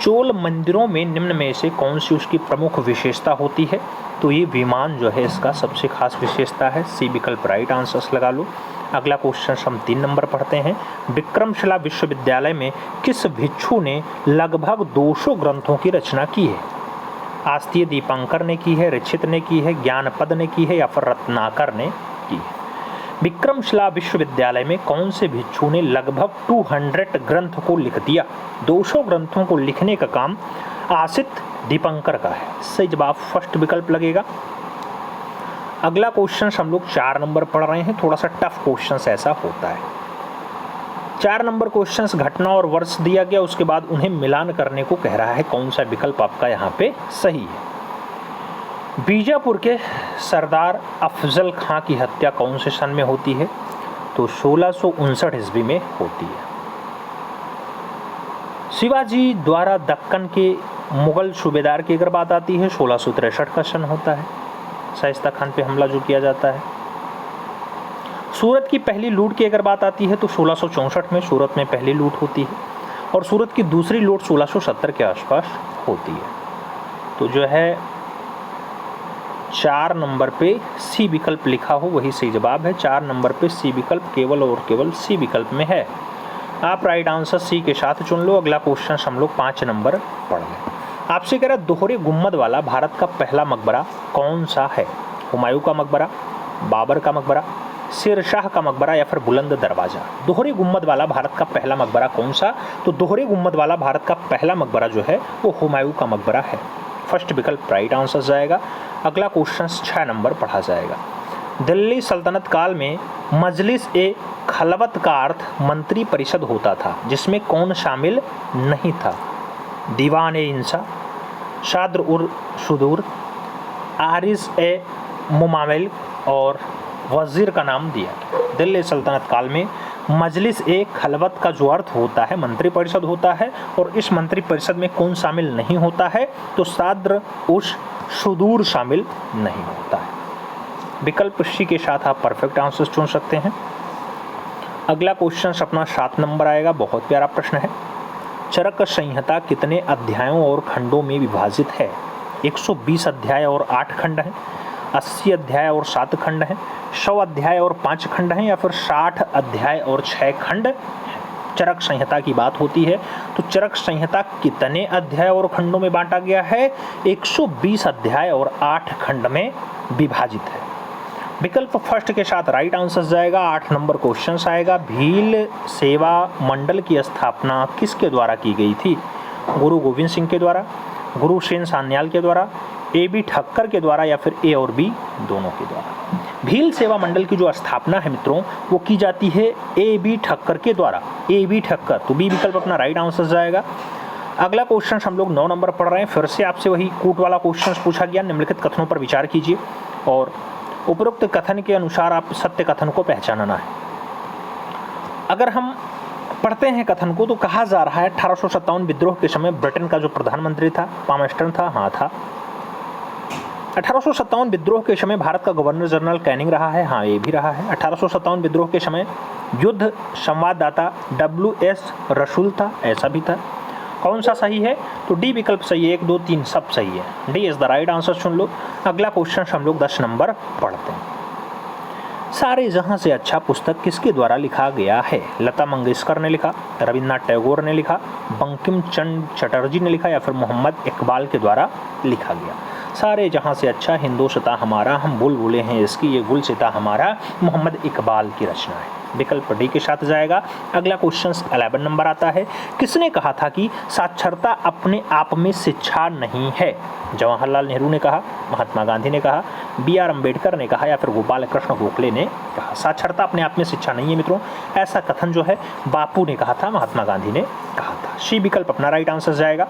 चोल मंदिरों में निम्न में से कौन सी उसकी प्रमुख विशेषता होती है? तो ये विमान जो है इसका सबसे खास विशेषता है। सी विकल्प राइट आंसर लगा लो। अगला क्वेश्चन हम 3 नंबर पढ़ते हैं। विक्रमशिला विश्वविद्यालय में किस भिक्षु ने लगभग 200 ग्रंथों की रचना की है? आस्तीय दीपांकर ने की है, ऋक्षित ने की है, ज्ञानपद ने की है या फिर रत्नाकर ने की है? विक्रमशिला विश्वविद्यालय में कौन से भिक्षु ने लगभग 200 ग्रंथ को लिख दिया? 200 ग्रंथों को लिखने का काम आसित दीपंकर का है। सही जवाब फर्स्ट विकल्प लगेगा। अगला क्वेश्चन हम लोग 4 नंबर पढ़ रहे हैं। थोड़ा सा टफ क्वेश्चन ऐसा होता है। 4 नंबर क्वेश्चन घटना और वर्ष दिया गया, उसके बाद उन्हें मिलान करने को कह रहा है। कौन सा विकल्प आपका यहाँ पे सही है? बीजापुर के सरदार अफजल खां की हत्या कौन से सन में होती है? तो 1659 ईस्वी में होती है। शिवाजी द्वारा दक्कन के मुगल सूबेदार की अगर बात आती है 1663 का सन होता है, शाइस्ता खान पे हमला जो किया जाता है। सूरत की पहली लूट की अगर बात आती है तो 1664 में सूरत में पहली लूट होती है और सूरत की दूसरी लूट 1670 के आसपास होती है। तो जो है 4 नंबर पे सी विकल्प लिखा हो वही सही जवाब है। 4 नंबर पे सी विकल्प केवल और केवल सी विकल्प में है। आप राइट आंसर सी के साथ चुन लो। अगला क्वेश्चन हम लोग 5 नंबर पढ़ लें। आपसे कह रहा है दोहरे गुम्मद वाला भारत का पहला मकबरा कौन सा है? हुमायूं का मकबरा, बाबर का मकबरा, शेरशाह का मकबरा या फिर बुलंद दरवाजा। दोहरे गुम्बद वाला भारत का पहला मकबरा कौन सा? तो दोहरे गुम्बद वाला भारत का पहला मकबरा जो है वो हुमायूं का मकबरा है। फर्स्ट विकल्प राइट आंसर जाएगा। अगला क्वेश्चन 6 नंबर पढ़ा जाएगा। दिल्ली सल्तनत काल में मजलिस ए खलवत का अर्थ मंत्री परिषद होता था, जिसमें कौन शामिल नहीं था? दीवान ए इंसा, शाद्र उर सुदूर, आरिस ए मुमामिल और वजीर का नाम दिया। दिल्ली सल्तनत काल में मजलिस ए खलवत का जो अर्थ होता है मंत्री परिषद होता है, और इस मंत्री परिषद में कौन शामिल नहीं होता है? तो साद्र उस सुदूर शामिल नहीं होता है। विकल्प सी के साथ आप परफेक्ट आंसर चुन सकते हैं। अगला क्वेश्चन अपना 7 नंबर आएगा। बहुत प्यारा प्रश्न है। चरक संहिता कितने अध्यायों और खंडों में विभाजित है? 120 अध्याय और 8 खंड हैं, 80 अध्याय और 7 खंड हैं, 100 अध्याय और 5 खंड हैं, या फिर 60 अध्याय और 6 खंड। चरक संहिता की बात होती है तो चरक संहिता कितने अध्याय और खंडों में बांटा गया है? 120 अध्याय और 8 खंड में विभाजित है। विकल्प फर्स्ट के साथ राइट आंसर जाएगा। 8 नंबर क्वेश्चन आएगा। भील सेवा मंडल की स्थापना किसके द्वारा की गई थी? गुरु गोविंद सिंह के द्वारा, गुरु सेन सान्याल के द्वारा, A.B. ठक्कर के द्वारा, या फिर A और B दोनों के द्वारा। भील सेवा मंडल की जो स्थापना है मित्रों वो की जाती है A.B. ठक्कर के द्वारा। A.B. ठक्कर, तो बी विकल्प अपना राइट आंसर जाएगा। अगला क्वेश्चन हम लोग 9 नंबर पढ़ रहे हैं। फिर से आपसे वही कूट वाला क्वेश्चन पूछा गया। निम्नलिखित कथनों पर विचार कीजिए और उपरोक्त कथन के अनुसार आप सत्य कथन को पहचानना है। अगर हम पढ़ते हैं कथन को तो कहा जा रहा है 1857 विद्रोह के समय ब्रिटेन का जो प्रधानमंत्री था पामस्टन था। हाँ था। 1857 विद्रोह के समय भारत का गवर्नर जनरल कैनिंग रहा है। हाँ ये भी रहा है। 1857 विद्रोह के समय युद्ध संवाददाता W.S. रसूल था। ऐसा भी था। कौन सा सही है? तो डी विकल्प सही है। 1, 2, 3 सब सही है। D is the right answer चुन लो। अगला क्वेश्चन हम लोग 10 नंबर पढ़ते हैं। सारे जहां से अच्छा पुस्तक किसके द्वारा लिखा गया है? लता मंगेशकर ने लिखा, रविन्द्रनाथ टैगोर ने लिखा, बंकिम चंद्र चटर्जी ने लिखा, या फिर मोहम्मद इकबाल के द्वारा लिखा गया। सारे जहां से अच्छा हिंदोस्तां हमारा, हम बुलबुलें हैं इसकी, ये गुलसिता हमारा, मोहम्मद इकबाल की रचना है। विकल्प डी के साथ जाएगा। अगला क्वेश्चन 11 नंबर आता है। किसने कहा था कि साक्षरता अपने आप में शिक्षा नहीं है? जवाहरलाल नेहरू ने कहा, महात्मा गांधी ने कहा, B.R. अम्बेडकर ने कहा, या फिर गोपाल कृष्ण गोखले ने कहा। साक्षरता अपने आप में शिक्षा नहीं है मित्रों, ऐसा कथन जो है बापू ने कहा था, महात्मा गांधी ने कहा था। सी विकल्प अपना राइट आंसर जाएगा।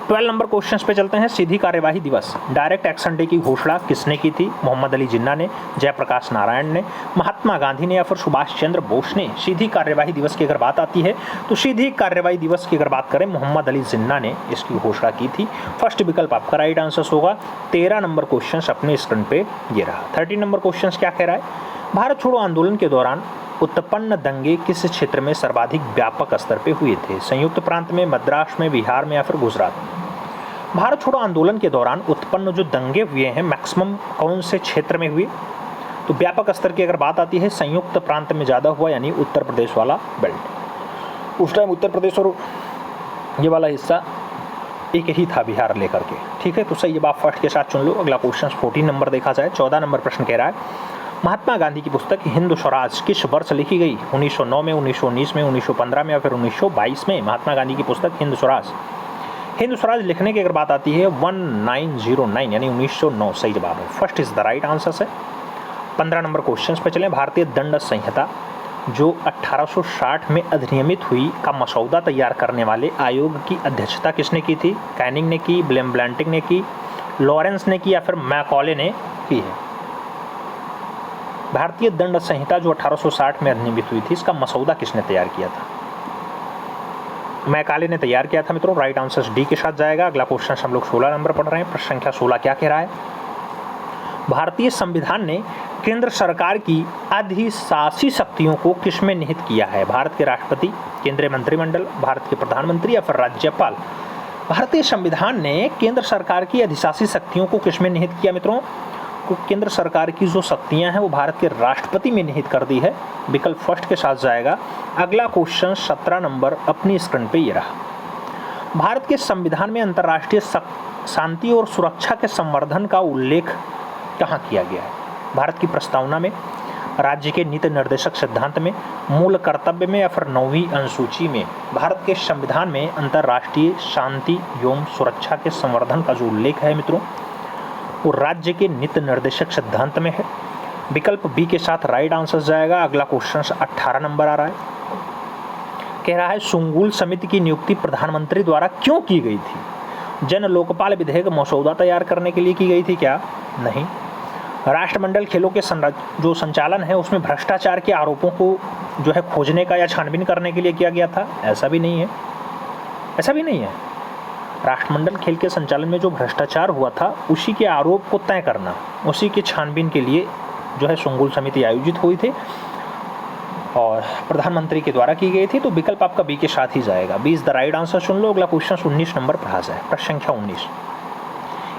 12 नंबर क्वेश्चन पे चलते हैं। सीधी कार्यवाही दिवस डायरेक्ट एक्शन डे की घोषणा किसने की थी? मोहम्मद अली जिन्ना ने, जयप्रकाश नारायण ने, महात्मा गांधी ने, या फिर सुभाष चंद्र बोस ने। सीधी कार्यवाही दिवस की अगर बात आती है तो सीधी कार्यवाही दिवस की अगर बात करें मोहम्मद अली जिन्ना ने इसकी घोषणा की थी। फर्स्ट विकल्प आपका राइट आंसर होगा। 13 नंबर क्वेश्चन अपने स्क्रीन पे ये रहा। 13 नंबर क्वेश्चन क्या कह रहा है? भारत छोड़ो आंदोलन के दौरान उत्पन्न दंगे किस क्षेत्र में सर्वाधिक व्यापक स्तर पे हुए थे? संयुक्त प्रांत में, मद्रास में, बिहार में, या फिर गुजरात में? भारत छोड़ो आंदोलन के दौरान उत्पन्न जो दंगे हुए हैं मैक्सिमम कौन से क्षेत्र में हुए? तो व्यापक स्तर की अगर बात आती है संयुक्त प्रांत में ज़्यादा हुआ, यानी उत्तर प्रदेश वाला बेल्ट। उस टाइम उत्तर प्रदेश और ये वाला हिस्सा एक ही था बिहार लेकर के। ठीक है, तो सही जवाब फर्स्ट के साथ चुन लो। अगला क्वेश्चन 14 नंबर देखा जाए। 14 नंबर प्रश्न कह रहा है महात्मा गांधी की पुस्तक हिंद स्वराज किस वर्ष लिखी गई? 1909 में, 1919 में, 1915 में, या फिर 1922 में? महात्मा गांधी की पुस्तक हिंद स्वराज लिखने की अगर बात आती है 1909 यानी 1909 सही जवाब है। First is the right answer है। 15 नंबर क्वेश्चन पे चलें। भारतीय दंड संहिता जो 1860 में अधिनियमित हुई का मसौदा तैयार करने वाले आयोग की अध्यक्षता किसने की थी? कैनिंग ने की, ब्लेंटिंग ने की, लॉरेंस ने की, या फिर मैकॉले ने की है? भारतीय दंड संहिता जो 1860 में अधिनियमित हुई थी इसका मसौदा किसने तैयार किया था? मैकाले ने तैयार किया था मित्रों। राइट आंसर डी के साथ जाएगा। अगला क्वेश्चन हम लोग 16 नंबर पढ़ रहे हैं। प्रश्न संख्या 16 क्या कह रहा है? भारतीय संविधान ने केंद्र सरकार की अधिशासी शक्तियों को किसमें निहित किया है? भारत के राष्ट्रपति, केंद्रीय मंत्रिमंडल, भारत के प्रधानमंत्री, या फिर राज्यपाल? भारतीय संविधान ने केंद्र सरकार की अधिशासी शक्तियों को किसमें निहित किया मित्रों? को केंद्र सरकार की जो शक्तियां हैं वो भारत के राष्ट्रपति में निहित कर दी है। विकल्प फर्स्ट के साथ जाएगा। अगला क्वेश्चन 17 नंबर अपनी स्क्रीन पे ये रहा। भारत के संविधान में अंतर्राष्ट्रीय शांति और सुरक्षा के संवर्धन का उल्लेख कहाँ किया गया है? भारत की प्रस्तावना में, राज्य के नीति निर्देशक सिद्धांत में, मूल कर्तव्य में या फिर 9वीं अनुसूची में भारत के संविधान में अंतर्राष्ट्रीय शांति एवं सुरक्षा के संवर्धन का जो उल्लेख है मित्रों, वो राज्य के नीति निर्देशक सिद्धांत में है। विकल्प बी के साथ राइट आंसर जाएगा। अगला क्वेश्चन 18 नंबर आ रहा है, कह रहा है सुंगुल समिति की नियुक्ति प्रधानमंत्री द्वारा क्यों की गई थी? जन लोकपाल विधेयक मसौदा तैयार करने के लिए की गई थी क्या? नहीं। राष्ट्रमंडल खेलों के जो संचालन है उसमें भ्रष्टाचार के आरोपों को जो है खोजने का या छानबीन करने के लिए किया गया था? ऐसा भी नहीं है, ऐसा भी नहीं है। राष्ट्रमंडल खेल के संचालन में जो भ्रष्टाचार हुआ था उसी के आरोप को तय करना, उसी के छानबीन के लिए जो है सुंगुल समिति आयोजित हुई थी और प्रधानमंत्री के द्वारा की गई थी। तो विकल्प आपका बी के साथ ही जाएगा। B is the right answer. सुन लो अगला क्वेश्चन 19 नंबर पढ़ा जाए। प्रश्न संख्या 19,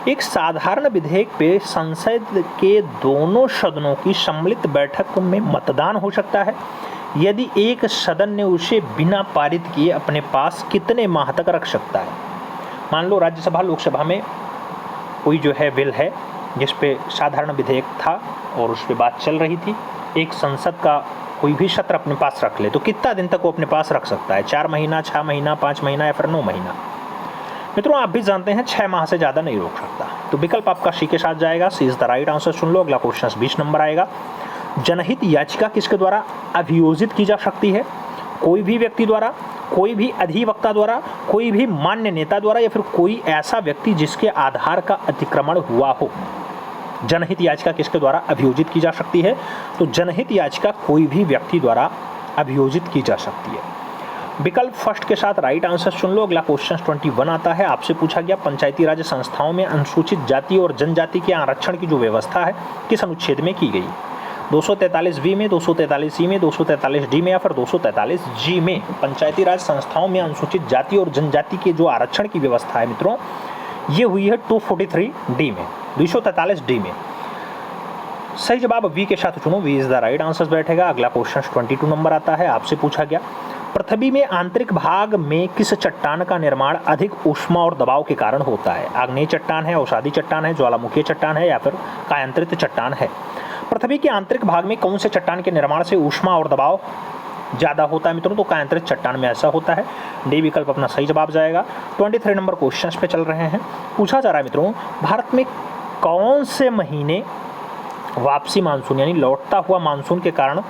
एक साधारण विधेयक पे संसद के दोनों सदनों की सम्मिलित बैठक में मतदान हो सकता है यदि एक सदन ने उसे बिना पारित किए अपने पास कितने माह तक रख सकता है? मान लो राज्यसभा लोकसभा में कोई जो है बिल है जिस पे साधारण विधेयक था और उस पर बात चल रही थी, एक संसद का कोई भी सत्र अपने पास रख ले तो कितना दिन तक वो अपने पास रख सकता है? 4 महीना, 6 महीना, 5 महीना या फिर 9 महीना? मित्रों आप भी जानते हैं 6 माह से ज़्यादा नहीं रोक सकता। तो विकल्प आपका सी के साथ जाएगा। सी इज द राइट आंसर। सुन लो अगला क्वेश्चन 20 नंबर आएगा। जनहित याचिका किसके द्वारा अभियोजित की जा सकती है? कोई भी व्यक्ति द्वारा, कोई भी अधिवक्ता द्वारा, कोई भी मान्य नेता द्वारा या फिर कोई ऐसा व्यक्ति जिसके आधार का अतिक्रमण हुआ हो। जनहित याचिका किसके द्वारा अभियोजित की जा सकती है? तो जनहित याचिका कोई भी व्यक्ति द्वारा अभियोजित की जा सकती है। विकल्प फर्स्ट के साथ राइट आंसर सुन लो। अगला क्वेश्चन 21 आता है। आपसे पूछा गया पंचायती राज संस्थाओं में अनुसूचित जाति और जनजाति के आरक्षण की जो व्यवस्था है किस अनुच्छेद में की गई? 243 बी में, 243 सी में, 243 डी में या फिर 243 जी में पंचायती राज संस्थाओं में अनुसूचित जाति और जनजाति के जो आरक्षण की व्यवस्था है मित्रों, ये हुई है 243 डी में, 243 डी में। सही जवाब वी के साथ चुनो। V is the right answer बैठेगा। अगला क्वेश्चन 22 नंबर आता है। आपसे पूछा गया पृथ्वी में आंतरिक भाग में किस चट्टान का निर्माण अधिक ऊष्मा और दबाव के कारण होता है? आग्नेय चट्टान है, अवसादी चट्टान है, ज्वालामुखीय चट्टान है या फिर कायांतरित चट्टान है? पृथ्वी के आंतरिक भाग में कौन से चट्टान के निर्माण से ऊष्मा और दबाव ज़्यादा होता है मित्रों? तो कायांतरित चट्टान में ऐसा होता है। डी विकल्प अपना सही जवाब जाएगा। 23 नंबर क्वेश्चन पे चल रहे हैं। पूछा जा रहा है मित्रों भारत में कौन से महीने वापसी मानसून यानी लौटता हुआ मानसून के कारण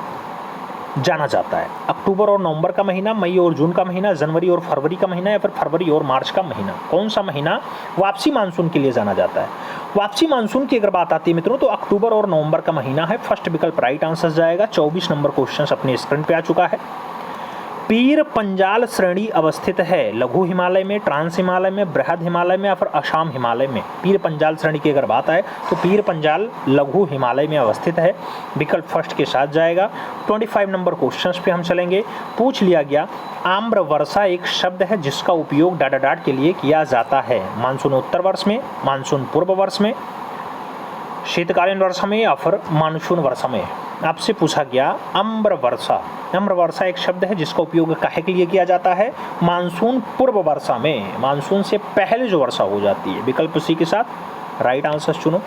जाना जाता है? अक्टूबर और नवंबर का महीना, मई और जून का महीना, जनवरी और फरवरी का महीना या फिर फरवरी और मार्च का महीना? कौन सा महीना वापसी मानसून के लिए जाना जाता है? वापसी मानसून की अगर बात आती है मित्रों तो अक्टूबर और नवंबर का महीना है। फर्स्ट विकल्प राइट आंसर जाएगा। 24 नंबर क्वेश्चन अपने स्क्रीन पे आ चुका है। पीर पंजाल श्रेणी अवस्थित है लघु हिमालय में, ट्रांस हिमालय में, बृहद हिमालय में या फिर असम हिमालय में? पीर पंजाल श्रेणी की अगर बात आए तो पीर पंजाल लघु हिमालय में अवस्थित है। विकल्प फर्स्ट के साथ जाएगा। 25 नंबर क्वेश्चन पे हम चलेंगे। पूछ लिया गया आम्र वर्षा एक शब्द है जिसका उपयोग डाटा डाट के लिए किया जाता है। मानसून उत्तर वर्ष में, मानसून पूर्व वर्ष में, शीतकालीन वर्षा में या फिर मानसून वर्षा में? आपसे पूछा गया अम्र वर्षा। अम्र वर्षा एक शब्द है जिसका उपयोग काहे के लिए किया जाता है? मानसून पूर्व वर्षा में, मानसून से पहले जो वर्षा हो जाती है। विकल्प सी के साथ राइट आंसर चुनो।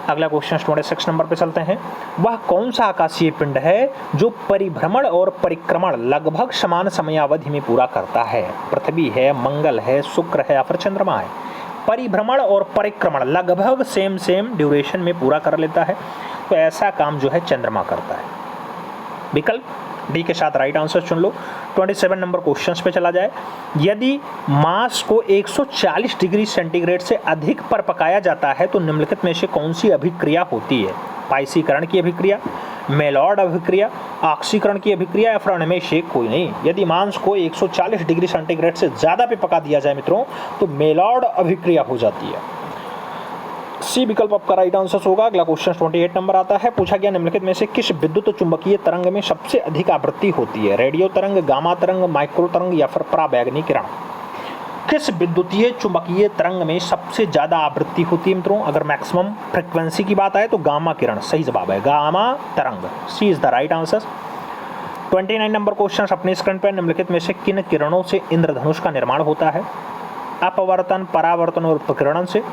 अगला क्वेश्चन 26 नंबर पे चलते हैं। वह कौन सा आकाशीय पिंड है जो परिभ्रमण और परिक्रमण लगभग समान समयावधि में पूरा करता है? पृथ्वी है, मंगल है, शुक्र है या फिर चंद्रमा है? परिभ्रमण और परिक्रमण लगभग सेम ड्यूरेशन में पूरा कर लेता है तो ऐसा काम जो है चंद्रमा करता है। विकल्प डी के साथ राइट आंसर चुन लो। 27 नंबर क्वेश्चन पे चला जाए। यदि मांस को 140 डिग्री सेंटीग्रेड से अधिक पर पकाया जाता है तो निम्नलिखित में से कौन सी अभिक्रिया होती है? पाइसीकरण की अभिक्रिया, मेलॉर्ड अभिक्रिया, ऑक्सीकरण की अभिक्रिया या फिर उनमें से कोई नहीं? यदि मांस को 140 डिग्री सेंटीग्रेड से ज़्यादा पे पका दिया जाए मित्रों तो मेलॉर्ड अभिक्रिया हो जाती है। सी विकल्प आपका राइट आंसर होगा। अगला क्वेश्चन 28 नंबर आता है। पूछा गया निम्नलिखित में से किस विद्युत चुंबकीय तरंग में सबसे अधिक आवृत्ति होती है? रेडियो तरंग, गामा तरंग, माइक्रो तरंग या फिर पराबैंगनी किरण? किस विद्युतीय चुंबकीय तरंग में सबसे ज्यादा आवृत्ति होती है मित्रों? अगर मैक्सिमम फ्रिक्वेंसी की बात आए तो गामा किरण सही जवाब है, गामा तरंग। C is the right answer. 29 नंबर क्वेश्चन अपने स्क्रीन पर। निम्नलिखित में से किन किरणों से इंद्रधनुष का निर्माण होता है? अपवर्तन, परावर्तन और प्रकीर्णन से,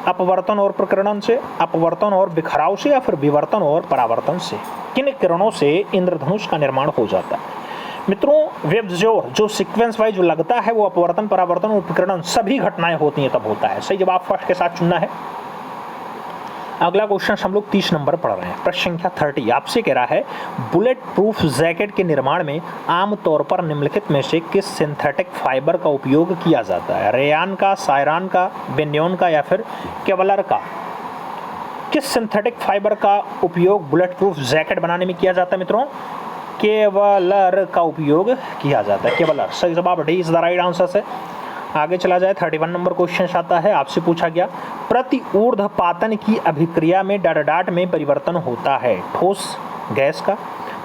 अपवर्तन और प्रकीर्णन से, अपवर्तन और बिखराव से, या फिर विवर्तन और परावर्तन से? किन किरणों से इंद्रधनुष का निर्माण हो जाता है? मित्रों वेबजोर जो सीक्वेंस वाइज जो लगता है वो अपवर्तन, परावर्तन और प्रकीर्णन सभी घटनाएं होती हैं तब होता है। सही जवाब फर्स्ट के साथ चुनना है। अगला क्वेश्चन हम लोग 30 नंबर पढ़ रहे हैं, प्रश्न संख्या 30 आपसे कह रहा है बुलेट प्रूफ जैकेट के निर्माण में आमतौर पर निम्नलिखित में से किस सिंथेटिक फाइबर का उपयोग किया जाता है? रेयान का, सायरन का, बेन्योन का, या फिर केवलर का? किस सिंथेटिक फाइबर का उपयोग बुलेट प्रूफ जैकेट बनाने में किया जाता है मित्रों? केवलर का उपयोग किया जाता है, केवलर। सही जवाब D is the right answer से। आगे चला जाए 31 नंबर क्वेश्चन आता है, आपसे पूछा गया प्रति ऊर्ध्वपातन की अभिक्रिया में डॉट डॉट में परिवर्तन होता है? ठोस गैस का,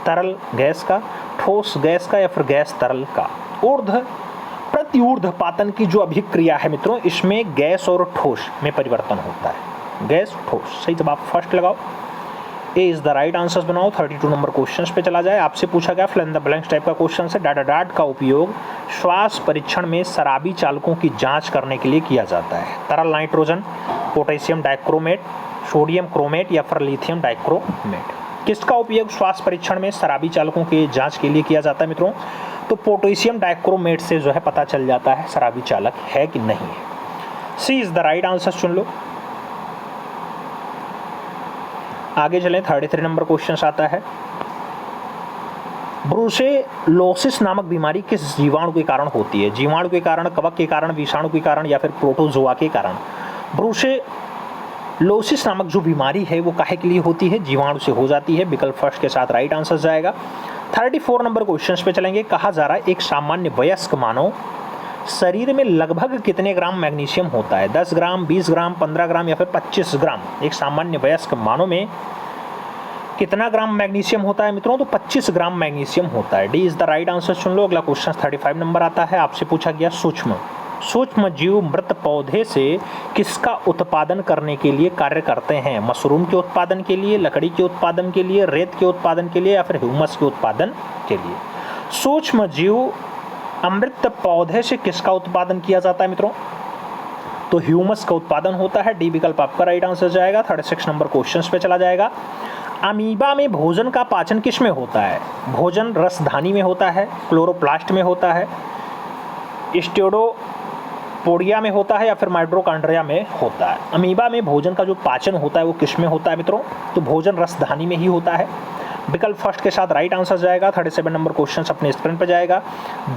तरल गैस का, ठोस गैस का, या फिर गैस तरल का? प्रति ऊर्ध्वपातन की जो अभिक्रिया है मित्रों इसमें गैस और ठोस में परिवर्तन होता है, गैस ठोस। सही जवाब फर्स्ट लगाओ, ए इज द राइट आंसर्स बनाओ। 32 नंबर क्वेश्चन पे चला जाए, आपसे पूछा गया fill in the blanks type का क्वेश्चन से डॉट डॉट का उपयोग श्वास परीक्षण में शराबी चालकों की जांच करने के लिए किया जाता है? तरल nitrogen, potassium dichromate, sodium chromate, या फिर लिथियम डाइक्रोमेट? किसका उपयोग श्वास परीक्षण में शराबी चालकों की जांच के लिए किया जाता है मित्रों? तो पोटेशियम डाइक्रोमेट से जो है पता चल जाता है शराबी चालक है कि नहीं है। सी इज द राइट आंसर चुन लो। आगे चलें 33 नंबर क्वेश्चन आता है ब्रुसेलोसिस नामक बीमारी किस जीवाणु के कारण होती है? जीवाणु के कारण, कवक के कारण, विषाणु के कारण, या फिर प्रोटोजोआ के कारण? ब्रुसेलोसिस नामक जो बीमारी है वो काहे के लिए होती है? जीवाणु से हो जाती है। विकल्प फर्स्ट के साथ राइट आंसर जाएगा। 34 नंबर क्वेश्चन पे चलेंगे। कहा जा रहा है एक सामान्य वयस्क मानव शरीर में लगभग कितने ग्राम मैग्नीशियम होता है? 10 ग्राम, 20 ग्राम, 15 ग्राम, या फिर 25 ग्राम? एक सामान्य वयस्क मानव में कितना ग्राम मैग्नीशियम होता है मित्रों? तो 25 ग्राम मैग्नीशियम होता है। D is the right answer चुन लो। अगला क्वेश्चन 35 नंबर आता है, आपसे पूछा गया सूक्ष्म जीव मृत पौधे से किसका उत्पादन करने के लिए कार्य करते हैं? मशरूम के उत्पादन के लिए, लकड़ी के उत्पादन के लिए, रेत के उत्पादन के लिए, या फिर ह्यूमस के उत्पादन के लिए? सूक्ष्म जीव अमृत पौधे से किसका उत्पादन किया जाता है मित्रों? तो ह्यूमस का उत्पादन होता है। डी विकल्प आपका राइट आंसर जाएगा। 36 नंबर क्वेश्चन पे चला जाएगा। अमीबा में भोजन का पाचन किस में होता है? भोजन रसधानी में होता है, क्लोरोप्लास्ट में होता है, स्टेरोपोडिया में होता है, या फिर माइटोकॉन्ड्रिया में होता है? अमीबा में भोजन का जो पाचन होता है वो किस में होता है मित्रों? तो भोजन रसधानी में ही होता है। विकल्प फर्स्ट के साथ राइट आंसर जाएगा। 37 नंबर क्वेश्चन अपने स्क्रीन पर जाएगा।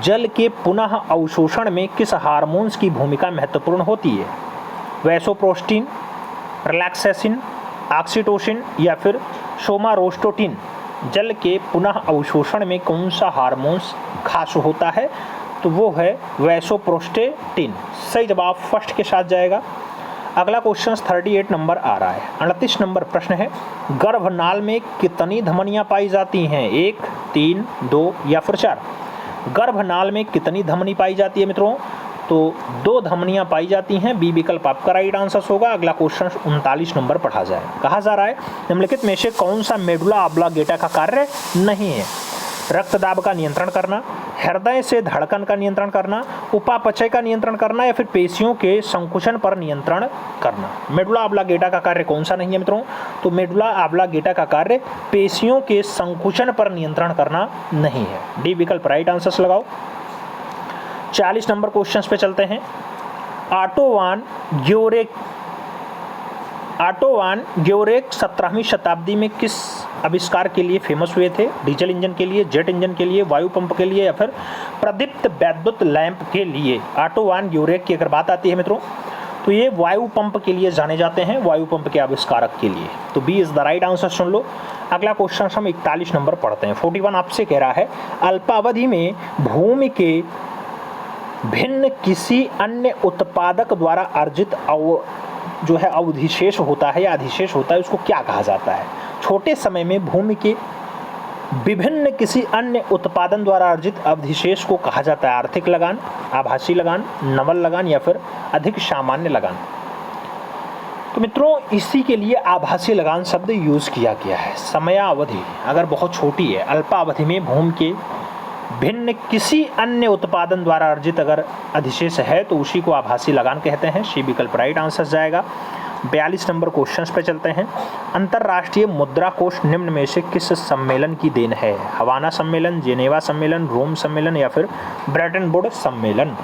जल के पुनः अवशोषण में किस हार्मोन्स की भूमिका महत्वपूर्ण होती है? वैसोप्रोस्टिन, रिलैक्सेसिन, ऑक्सीटोसिन, या फिर सोमारोस्टोटिन? जल के पुनः अवशोषण में कौन सा हार्मोन्स खास होता है? तो वो है वैसोप्रोस्टेटिन। सही जवाब फर्स्ट के साथ जाएगा। अगला क्वेश्चन 38 नंबर आ रहा है। 38 नंबर प्रश्न है गर्भनाल में कितनी धमनियां पाई जाती हैं? 1, 3, 2, या फिर 4? गर्भनाल में कितनी धमनी पाई जाती है मित्रों? तो 2 धमनियां पाई जाती हैं। बी विकल्प आपका राइट आंसर होगा। अगला क्वेश्चन 39 नंबर पढ़ा जाए। कहा जा रहा है निम्नलिखित में से कौन सा मेडुला ऑब्लांगेटा का कार्य नहीं है? रक्तदाब का नियंत्रण करना, हृदय से धड़कन का नियंत्रण करना, उपापचय का नियंत्रण करना, या फिर पेशियों के संकुचन पर नियंत्रण करना? मेडुला ऑब्लांगेटा का कार्य कौन सा नहीं है मित्रों? तो मेडुला ऑब्लांगेटा का कार्य पेशियों के संकुचन पर नियंत्रण करना नहीं है। डी विकल्प राइट आंसर्स लगाओ। 40 नंबर क्वेश्चन पे चलते हैं। ऑटोवान ग्योरेक 17वीं शताब्दी में किस आविष्कार के लिए फेमस हुए थे? डीजल इंजन के लिए, जेट इंजन के लिए, वायु पंप के लिए, या फिर प्रदीप्त वैद्युत लैंप के लिए? ऑटोवान ग्योरेक की अगर बात आती है मित्रों तो ये वायु पंप के लिए जाने जाते हैं, वायु पंप के आविष्कारक के लिए। तो B is the right answer सुन लो। अगला क्वेश्चन हम 41 नंबर पढ़ते हैं। 41 आपसे कह रहा है अल्पावधि में भूमि के भिन्न किसी अन्य उत्पादक द्वारा अर्जित जो है अवधिशेष होता है या अधिशेष होता है, उसको क्या कहा जाता है? छोटे समय में भूमि के विभिन्न किसी अन्य उत्पादन द्वारा अर्जित अवधिशेष को कहा जाता है आर्थिक लगान, आभासी लगान, नवल लगान, या फिर अधिक सामान्य लगान? तो मित्रों इसी के लिए आभासी लगान शब्द यूज किया गया है। समयावधि अगर बहुत छोटी है, अल्पावधि में भूमि के भिन्न किसी अन्य उत्पादन द्वारा अर्जित अगर अधिशेष है तो उसी को आभासी लगान कहते हैं। सी विकल्प राइट आंसर जाएगा। 42 नंबर क्वेश्चन पे चलते हैं। अंतर्राष्ट्रीय मुद्रा कोष निम्न में से किस सम्मेलन की देन है? हवाना सम्मेलन, जेनेवा सम्मेलन, रोम सम्मेलन या फिर ब्रेटन वुड सम्मेलन?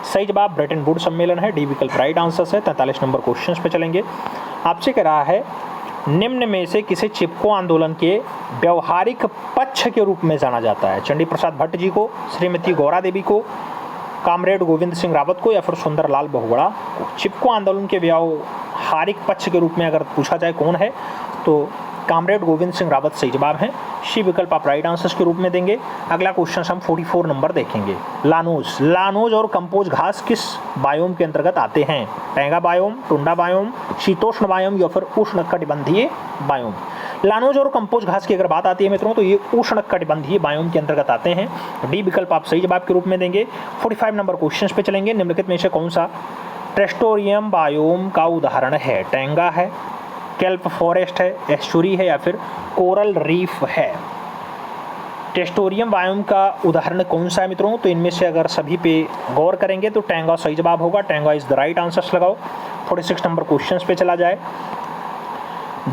सही जवाब ब्रेटन वुड सम्मेलन है। डी विकल्प राइट आंसर है। 43 नंबर क्वेश्चन पे चलेंगे। आपसे कह रहा है निम्न में से किसे चिपको आंदोलन के व्यवहारिक पक्ष के रूप में जाना जाता है? चंडी प्रसाद भट्ट जी को, श्रीमती गौरा देवी को, कामरेड गोविंद सिंह रावत को या फिर सुंदरलाल बहुगुणा को? चिपको आंदोलन के व्यवहारिक पक्ष के रूप में अगर पूछा जाए कौन है तो कामरेड गोविंद सिंह रावत सही जवाब है। सी विकल्प आप राइट आंसर के रूप में देंगे। अगला क्वेश्चन हम 44 नंबर देखेंगे। लानोज और कंपोज घास किस बायोम के अंतर्गत आते हैं? टैंगा बायोम, टुंडा बायोम, शीतोष्ण बायोम या फिर उष्णकटिबंधीय बायोम? लानोज और कंपोज घास की अगर बात आती है मित्रों तो ये उष्णकटिबंधीय बायोम के अंतर्गत आते हैं। डी विकल्प आप सही जवाब के रूप में देंगे। 45 नंबर क्वेश्चन पे चलेंगे। निम्नलिखित में से कौन सा टेस्टोरियम बायोम का उदाहरण है? टैंगा है, केल्प फॉरेस्ट है, एस्चुरी है या फिर कोरल रीफ है? टेस्टोरियम बायोम का उदाहरण कौन सा है मित्रों? तो इनमें से अगर सभी पे गौर करेंगे तो टैंगा सही जवाब होगा। टैंगा इज द राइट आंसर लगाओ। 46 नंबर क्वेश्चन पे चला जाए।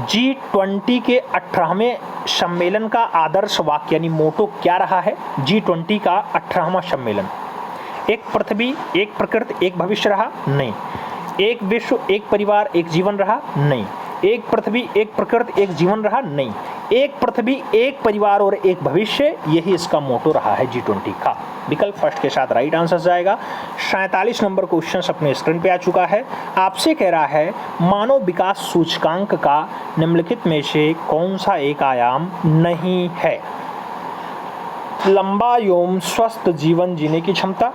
G20 के 18वें सम्मेलन का आदर्श वाक्य यानी मोटो क्या रहा है? G20 का 18वां सम्मेलन एक पृथ्वी, एक प्रकृति, एक भविष्य रहा? नहीं। एक विश्व, एक परिवार, एक जीवन रहा? नहीं। एक पृथ्वी, एक प्रकृति, एक जीवन रहा? नहीं। एक पृथ्वी, एक परिवार और एक भविष्य, यही इसका मोटो रहा है G20 का। विकल्प फर्स्ट के साथ राइट आंसर जाएगा। 47 नंबर क्वेश्चन अपने स्क्रीन पे आ चुका है। आपसे कह रहा है मानव विकास सूचकांक का निम्नलिखित में से कौन सा एक आयाम नहीं है? लंबा एवं स्वस्थ जीवन जीने की क्षमता,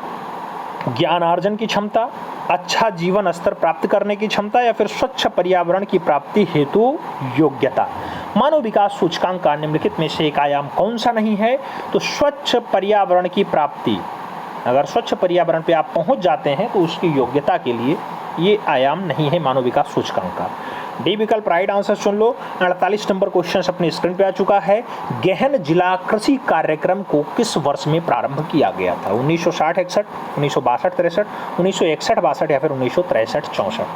ज्ञानार्जन की क्षमता, अच्छा जीवन स्तर प्राप्त करने की क्षमता या फिर स्वच्छ पर्यावरण की प्राप्ति हेतु योग्यता? मानव विकास सूचकांक का निम्नलिखित में से एक आयाम कौन सा नहीं है? तो स्वच्छ पर्यावरण की प्राप्ति। अगर स्वच्छ पर्यावरण पे आप पहुंच जाते हैं तो उसकी योग्यता के लिए ये आयाम नहीं है मानव विकास सूचकांक का। डी विकल्प राइट आंसर सुन लो। 48 नंबर क्वेश्चन अपने स्क्रीन पे आ चुका है। गहन जिला कृषि कार्यक्रम को किस वर्ष में प्रारंभ किया गया था? 1960-61, 1962-63, 1961-62 या फिर 1963-64?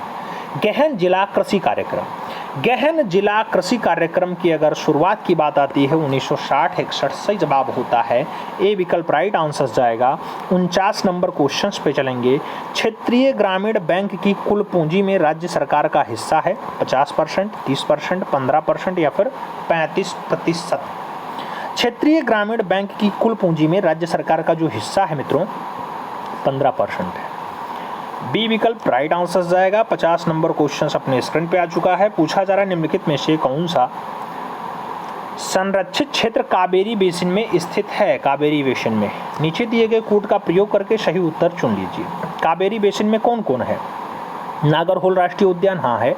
गहन जिला कृषि कार्यक्रम। गहन जिला कृषि कार्यक्रम की अगर शुरुआत की बात आती है 1960-61 सही जवाब होता है। ए विकल्प राइट आंसर जाएगा। 49 नंबर क्वेश्चन पे चलेंगे। क्षेत्रीय ग्रामीण बैंक की कुल पूंजी में राज्य सरकार का हिस्सा है 50%, 30%, 15% या फिर 35%? क्षेत्रीय ग्रामीण बैंक की कुल पूंजी में राज्य सरकार का जो हिस्सा है मित्रों 15% है। बी विकल्प राइट आंसर जाएगा। 50 नंबर क्वेश्चन अपने स्क्रीन पे आ चुका है। पूछा जा रहा है निम्नलिखित में से कौन सा संरक्षित क्षेत्र कावेरी बेसिन में स्थित है? कावेरी बेसिन में नीचे दिए गए कोड का प्रयोग करके सही उत्तर चुन लीजिए। कावेरी बेसिन में कौन कौन है? नागरहोल राष्ट्रीय उद्यान हाँ है।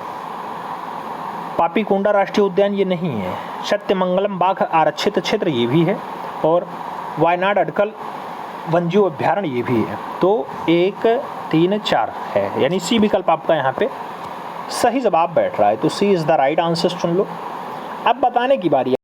पापीकोंडा राष्ट्रीय उद्यान ये नहीं है। सत्यमंगलम बाघ आरक्षित क्षेत्र ये भी है और वायनाड अडकल वन्यजीव अभ्यारण्य ये भी है। तो 1, 3, 4 है यानी सी विकल्प आपका यहाँ पे सही जवाब बैठ रहा है। तो सी इज द राइट आंसर चुन लो। अब बताने की बारी